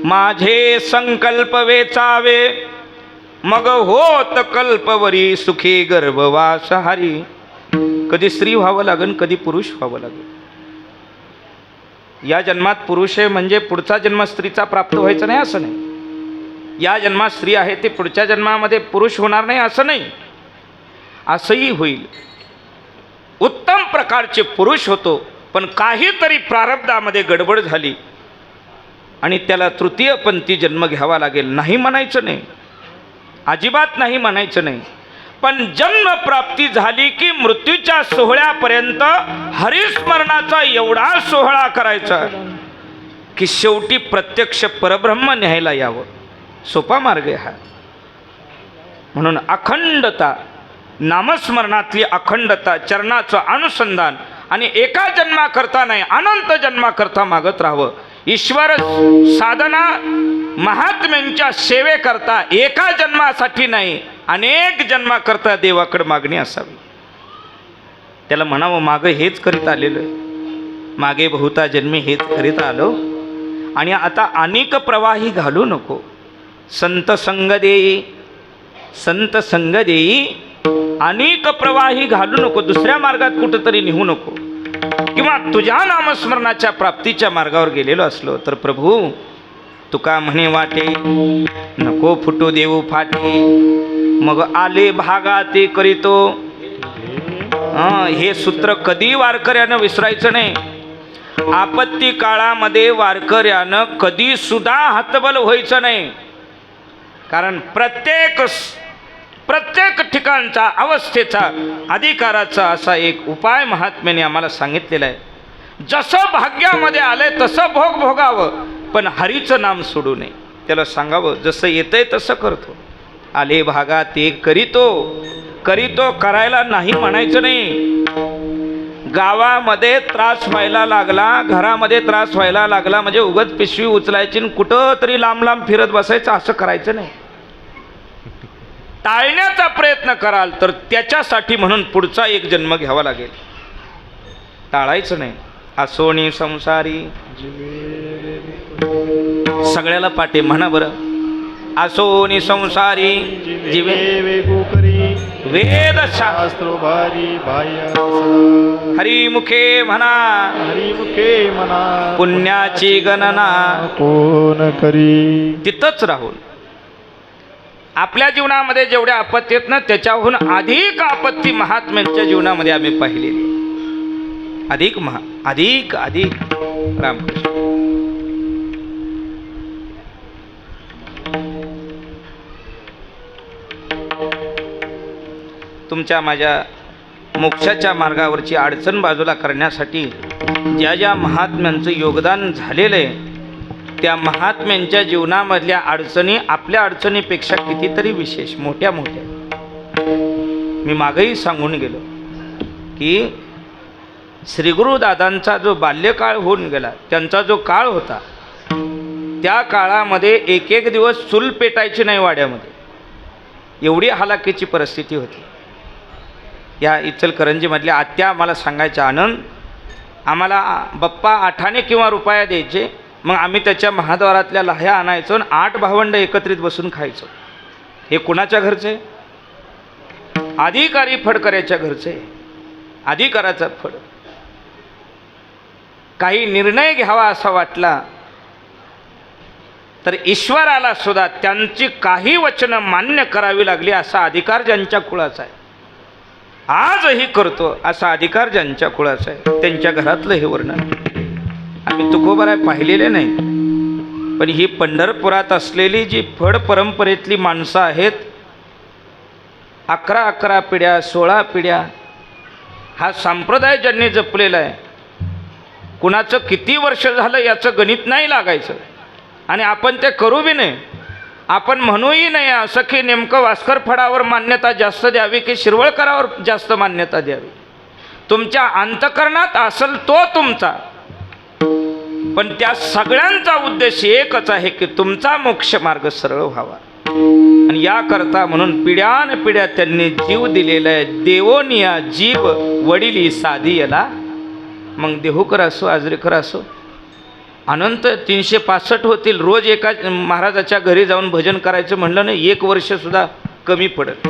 माझे संकल्प वेचावे मग होत कल्पवरी सुखी गर्भवास हारी. कधी स्त्री व्हावं लागेल, कधी पुरुष व्हावं लागेल. या जन्मात पुरुष आहे म्हणजे पुढचा जन्म स्त्रीचा प्राप्त व्हायचा नाही असं नाही. या जन्मात स्त्री आहे ते पुढच्या जन्मामध्ये पुरुष होणार नाही असं नाही. असंही होईल. उत्तम प्रकारचे पुरुष होतो, पण काहीतरी प्रारब्धामध्ये गडबड झाली आणि त्याला तृतीयपंथी जन्म घ्यावा लागेल. नाही म्हणायचं नाही, अजिबात नाही म्हणायचं नाही. पण जन्मप्राप्ती झाली की मृत्यूच्या सोहळ्यापर्यंत हरिस्मरणाचा एवढा सोहळा करायचा की शेवटी प्रत्यक्ष परब्रह्म न्यायला यावं. सोपा मार्ग आहे हा. म्हणून अखंडता, नामस्मरणातली अखंडता, चरणाचं अनुसंधान आणि एका जन्मा करता नाही अनंत जन्मा करता मागत राहावं. ईश्वर साधना महात्म्यांच्या सेवेकरता एका जन्मासाठी नाही अनेक जन्माकरता देवाकडे मागणी असावी. त्याला म्हणावं मागं हेच करीत आलेलो आहे, मागे बहुता जन्मी हेच करीत आलो आणि आता अनेक प्रवाही घालू नको. संत संग देई, संत संग देई, अनेक प्रवाही घालू नको, दुसऱ्या मार्गात कुठंतरी निघू नको. किंवा तुझ्या नामस्मरणाच्या प्राप्तीच्या मार्गावर गेलेलो असलो तर प्रभू तुका म्हणे वाटे नको फुटू देऊ फाटे, मग आले भागा ते करीतो. हे सूत्र कधी वारकऱ्यानं विसरायचं नाही. आपत्ती काळामध्ये वारकऱ्यानं कधी सुद्धा हतबल व्हायचं नाही. कारण प्रत्येक ठिकाणचा अवस्थेचा अधिकाराचा असा एक उपाय महात्म्याने आम्हाला सांगितलेला आहे. जसं भाग्यामध्ये आलंय तसं भोग भोगावं, पण हरीचं नाम सोडू नये. त्याला सांगावं जसं येतंय तसं करतो. आले भागा ते करीतो, करीतो करायला नाही म्हणायचं नाही. गावामध्ये त्रास व्हायला लागला, घरामध्ये त्रास व्हायला लागला म्हणजे उगत पिशवी उचलायची आणि कुठं तरी लांब लांब फिरत बसायचं, असं करायचं नाही. टाळण्याचा प्रयत्न कराल तर त्याच्यासाठी म्हणून पुढचा एक जन्म घ्यावा लागेल, टाळायचं नाही. असोनी संसारी सगळ्याला पाटे म्हणा बरं. असोनी संसारी जीवे वेद शास्त्र हरिमुखे म्हणा, हरिमुखे म्हणा, पुण्याची गणना कोण करी. तिथंच राहून आपल्या जीवनामध्ये जेवढ्या आपत्ती आहेत ना त्याच्याहून अधिक आपत्ती महात्म्यांच्या जीवनामध्ये आम्ही पाहिलेली. अधिक अधिक रामकृष्ण. तुमच्या माझ्या मोक्षाच्या मार्गावरची अडचण बाजूला करण्यासाठी ज्या ज्या महात्म्यांचं योगदान झालेलं आहे त्या महात्म्यांच्या जीवनामधल्या अडचणी आपल्या अडचणीपेक्षा कितीतरी विशेष, मोठ्या मोठ्या. मी मागेही सांगून गेलो की श्रीगुरुदादांचा जो बाल्यकाळ होऊन गेला, त्यांचा जो काळ होता त्या काळामध्ये एक एक दिवस चूल पेटायची नाही वाड्यामध्ये, एवढी हालाकीची परिस्थिती होती. या इचलकरंजीमधल्या आत्या आम्हाला सांगायच्या, आनंद आम्हाला बाप्पा आठाने किंवा रुपया द्यायचे, मग आम्ही त्याच्या महाद्वारातल्या लाह्या आणायचो आणि 8 भावंड एकत्रित बसून खायचो. हे कुणाच्या घरचे? अधिकारी फडकऱ्याच्या घरचे. अधिकाराचा फड. काही निर्णय घ्यावा असा वाटला तर ईश्वराला सुद्धा त्यांची काही वचनं मान्य करावी लागली असा अधिकार ज्यांच्या कुळाचा आहे, आजही करतो असा अधिकार ज्यांच्या कुळाचा आहे, त्यांच्या घरातलं हे वर्णन. आम्ही तुकोबाराय पाहिलेले नाही, पण ही पंढरपुरात असलेली जी फड परंपरेतली माणसं आहेत, 11 पिढ्या 16 पिढ्या हा संप्रदाय ज्यांनी जपलेला आहे. कुणाचं किती वर्ष झालं याचं गणित नाही लागायचं आणि आपण ते करू बी नाही. आपण म्हणूही नाही असं की नेमकं वास्कर फडावर मान्यता जास्त द्यावी की शिरवळकरावर जास्त मान्यता द्यावी. तुमच्या अंतकरणात असेल तो तुमचा, पण त्या सगळ्यांचा उद्देश एकच आहे की तुमचा मोक्ष मार्ग सरळ व्हावा. आणि याकरता म्हणून पिढ्यानपिढ्या त्यांनी जीव दिलेला आहे. देवोनिया जीव वडिली साधी याला. मग देहूकर असो आजरेकर असो, अनंत 365 होतील. रोज एका महाराजाच्या घरी जाऊन भजन करायचं म्हणलं नाही 1 वर्षसुद्धा कमी पडत.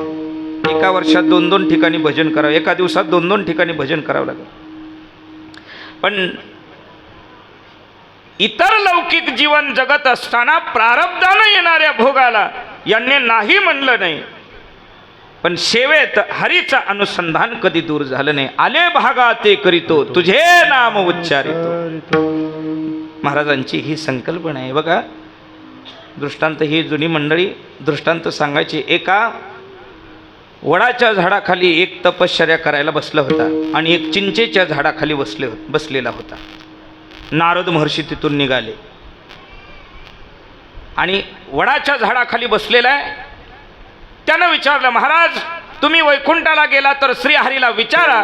एका वर्षात 2-2 ठिकाणी भजन करावं, एका दिवसात 2-2 ठिकाणी भजन करावं लागेल. पण इतर लौकिक जीवन जगत असताना प्रारब्धानं येणाऱ्या भोगाला यांनी नाही म्हणलं नाही, पण सेवेत हरीचं अनुसंधान कधी दूर झालं नाही. आले भागा ते करीतो, तुझे नाम उच्चारितो. महाराजांची ही संकल्पना आहे. बघा, दृष्टांत ही जुनी मंडळी दृष्टांत सांगायची. एका वडाच्या झाडाखाली एक तपश्चर्या करायला बसला होता आणि एक चिंचेच्या झाडाखाली बसलेला होता. नारद महर्षी तिथून निघाले. आणि वडाच्या झाडाखाली बसलेला आहे. त्यानं विचारलं, महाराज तुम्ही वैकुंठाला गेला तर श्रीहरीला विचारा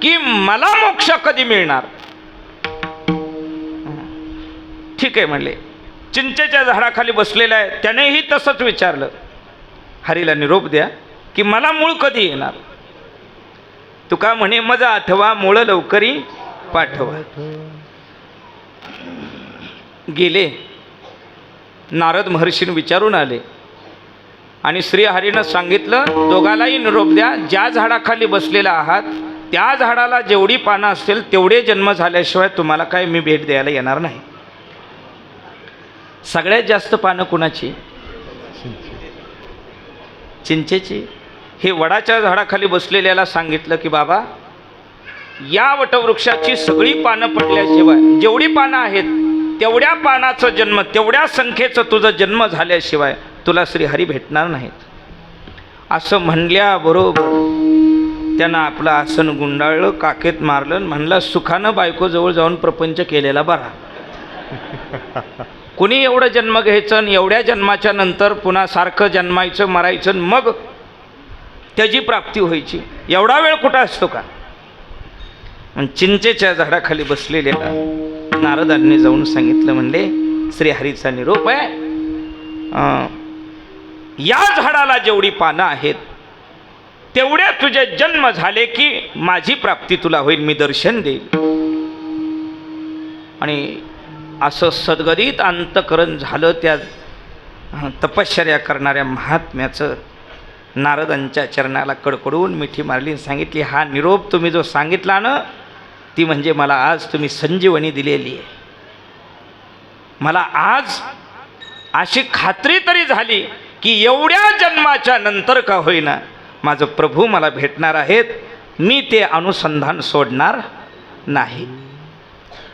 की मला मोक्ष कधी मिळणार. ठीक आहे म्हणले. चिंचेच्या झाडाखाली बसलेला आहे त्यानेही तसंच विचारलं, हरीला निरोप द्या की मला मूळ कधी येणार. तुका म्हणे मजा आठवा मूळ लवकरी पाठवा. गेले. नारद महर्षीने विचारून आले आणि श्रीहरीनं सांगितलं, दोघालाही निरोप द्या, ज्या झाडाखाली बसलेला आहात त्या झाडाला जेवढी पानं असतील तेवढे जन्म झाल्याशिवाय तुम्हाला काय मी भेट द्यायला येणार नाही. सगळ्यात जास्त पानं कुणाची? चिंचेची. हे वडाच्या झाडाखाली बसलेल्याला सांगितलं की बाबा, या वटवृक्षाची सगळी पानं पडल्याशिवाय, जेवढी पानं आहेत तेवढ्या पानाचा जन्म, तेवढ्या संख्येचं तुझं जन्म झाल्याशिवाय तुला श्रीहरी भेटणार नाहीत. असं म्हणल्याबरोबर त्यानं आपलं आसन गुंडाळलं, काकेत मारलं, म्हणलं सुखानं बायकोजवळ जाऊन प्रपंच केलेला बरा. कुणी एवढं जन्म घ्यायचं आणि एवढ्या जन्माच्या नंतर पुन्हा सारखं जन्मायचं, मरायचं, मग त्याची प्राप्ती व्हायची. एवढा वेळ कुठं असतो का? चिंचेच्या झाडाखाली बसलेल्याला नारदांनी जाऊन सांगितलं, म्हणले श्रीहरीचा निरोप आहे, या झाडाला जेवढी पानं आहेत तेवढे तुझे जन्म झाले की माझी प्राप्ती तुला होईल, मी दर्शन देईल. आणि असं सद्गदित अंतकरण झालं त्या तपश्चर्या करणाऱ्या महात्म्याचं. नारदांच्या चरणाला कडकडून मिठी मारली, सांगितली, हा निरोप तुम्ही जो सांगितला ना, ती म्हणजे मला आज तुम्ही संजीवनी दिलेली आहे. मला आज अशी खात्री तरी झाली की एवढ्या जन्माच्या नंतर का होईना माझं प्रभू मला भेटणार आहेत, मी ते अनुसंधान सोडणार नाही.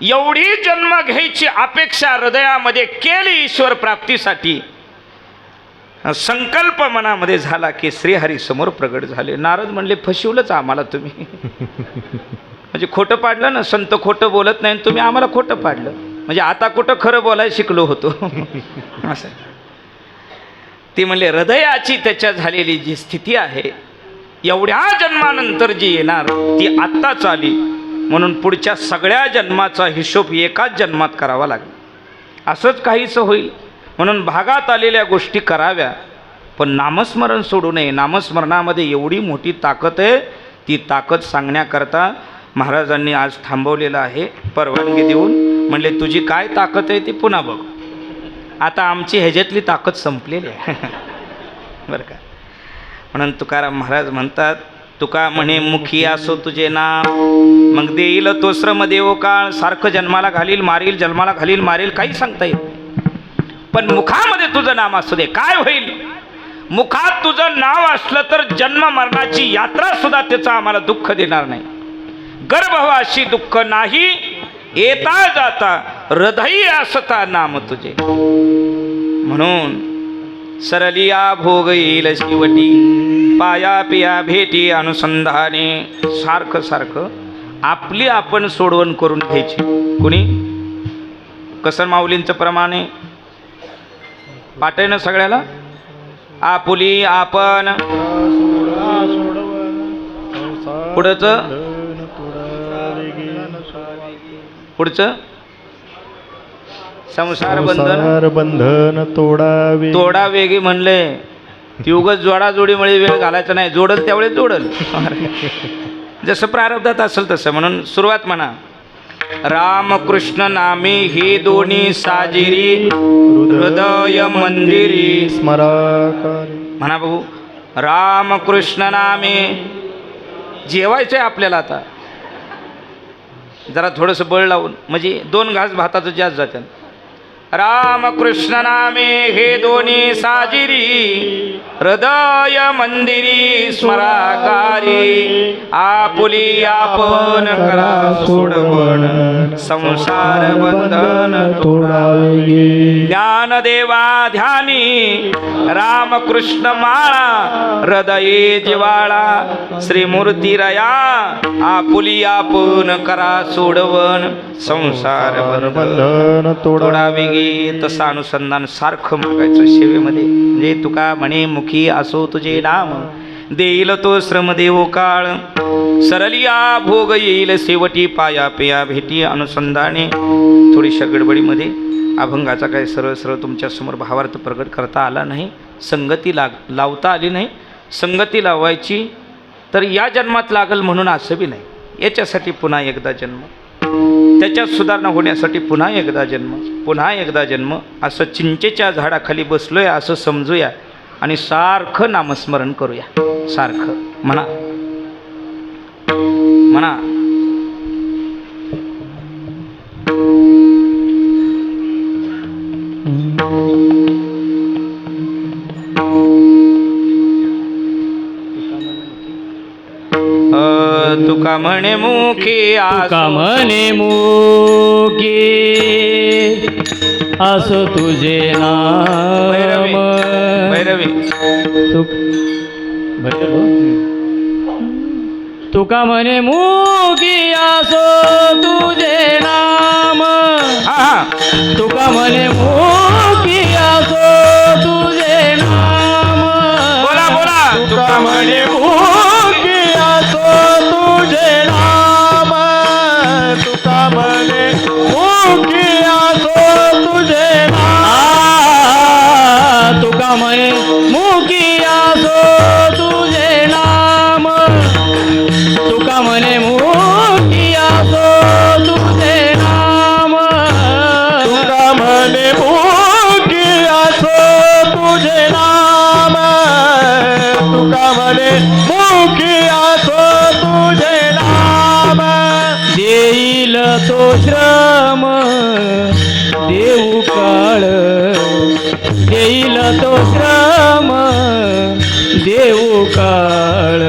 एवढी जन्म घ्यायची अपेक्षा हृदयामध्ये केली ईश्वर प्राप्तीसाठी. संकल्प मनामध्ये झाला की श्रीहरी समोर प्रगट झाले. नारद म्हणले, फसवलंच आम्हाला तुम्ही. म्हणजे खोटं पाडलं ना, संत खोटं बोलत नाही, तुम्ही आम्हाला खोटं पाडलं. म्हणजे आता कुठं खरं बोलायला शिकलो होतो. असं ते म्हणले, हृदयाची त्याच्या झालेली जी स्थिती आहे, एवढ्या जन्मानंतर जी येणार ती आत्ताच आली, म्हणून पुढच्या सगळ्या जन्माचा हिशोब एकाच जन्मात करावा लागेल. असंच काहीच होईल म्हणून भागात आलेल्या गोष्टी कराव्या, पण नामस्मरण सोडू नये. नामस्मरणामध्ये एवढी मोठी ताकद आहे, ती ताकद सांगण्याकरता महाराजांनी आज थांबवलेलं आहे. परवानगी देऊन म्हणले, तुझी काय ताकद आहे ती पुन्हा बघ. आता आमची ह्याच्यातली ताकद संपलेली आहे. बरं का. म्हणून तुकाराम महाराज म्हणतात, तुका म्हणे मुखी असो तुझे नाम, मग देईल तो श्रम देव काळ. सारखं जन्माला घालील मारील, जन्माला घालील मारील, काही सांगता येत नाही. पण मुखामध्ये तुझं नाम असू दे, काय होईल? मुखात तुझं नाव असलं तर जन्म मरणाची यात्रा सुद्धा त्याचं आम्हाला दुःख देणार नाही. गर्भवाशी दुःख नाही, येता जाता हृदयी असता नाम तुझे. म्हणून सरलिया भोग येईल शिवटी, पाया पिया भेटी अनुसंधाने. सारखं सारखं आपली आपण सोडवण करून घ्यायची. कुणी कसं माऊलींचं प्रमाणे पाठ आहे ना सगळ्याला, आपुली आपण. पुढचं संसार बंधन तोडा वेगी म्हणले. ती उगाच जोडाजोडीमुळे वेळ घालायचा नाही, जोडल त्यावेळेस जोडल, जसं प्रारब्धात असेल तसं. म्हणून सुरुवात म्हणा, रामकृष्ण नामे हे दोन्ही साजिरी, हृदय मंदिरी स्मराकारी. म्हणा भाऊ, रामकृष्ण नामे. जेवायचंय आपल्याला आता, जरा थोडंसं बळ लावून, म्हणजे 2 घास भाताचं जास्त जातं. रामकृष्ण नामे हे दोन्ही साजिरी, हृदय मंदिरी स्मराकारी. आपुली आपण करा सोडवण, संसार बंधन तोडावे. ज्ञानदेवा ध्यानी राम रामकृष्ण माळा हृदये जिवाळा श्रीमूर्ती रया आपुली आपण करा सोडवन संसार बंधन तोडावे गे. तसं अनुसंधान सारखं मागायचं सेवेमध्ये. म्हणजे तुका म्हणे मुखी असो तुझे नाम देईल तो श्रमदेव काळ सरलिया भोग येईल शेवटी पाया पेया भेटी. अनुसंधाने थोडीशा गडबडीमध्ये अभंगाचा काही सरळ सरळ तुमच्यासमोर भावार्थ प्रकट करता आला नाही. संगती लावता आली नाही. संगती लावायची तर या जन्मात लागल म्हणून असं बी नाही. याच्यासाठी पुन्हा एकदा जन्म, त्याच्यात सुधारणा होण्यासाठी पुन्हा एकदा जन्म, पुन्हा एकदा जन्म. असं चिंचेच्या झाडाखाली बसलोय असं समजूया आणि सारखं नामस्मरण करूया. सारखं म्हणा म्हणा. तुका म्हणे मुखी तुका म्हणे मुखी असो तुझे भैरवी नाम. भैरवी तुका म्हणे मुखी असो तुझे नाम. तुका म्हणे मुखी असो तुझे नाम. बोला बोला. तुका म्हणे मुखी असो तुझे नाम. तुका म्हणे मुखी असो तुझे नाम. तुका म्हणे मुखी असो तुझे नाम. तुका म्हणे मुखी असो तुझे नाम. तुका म्हणे मुखी असो तुझे नाम. तुका म्हणे मुखी असो तुझे नाम. देईल तो श्रम देऊ काळ. देईल तो श्रम देऊ काळ.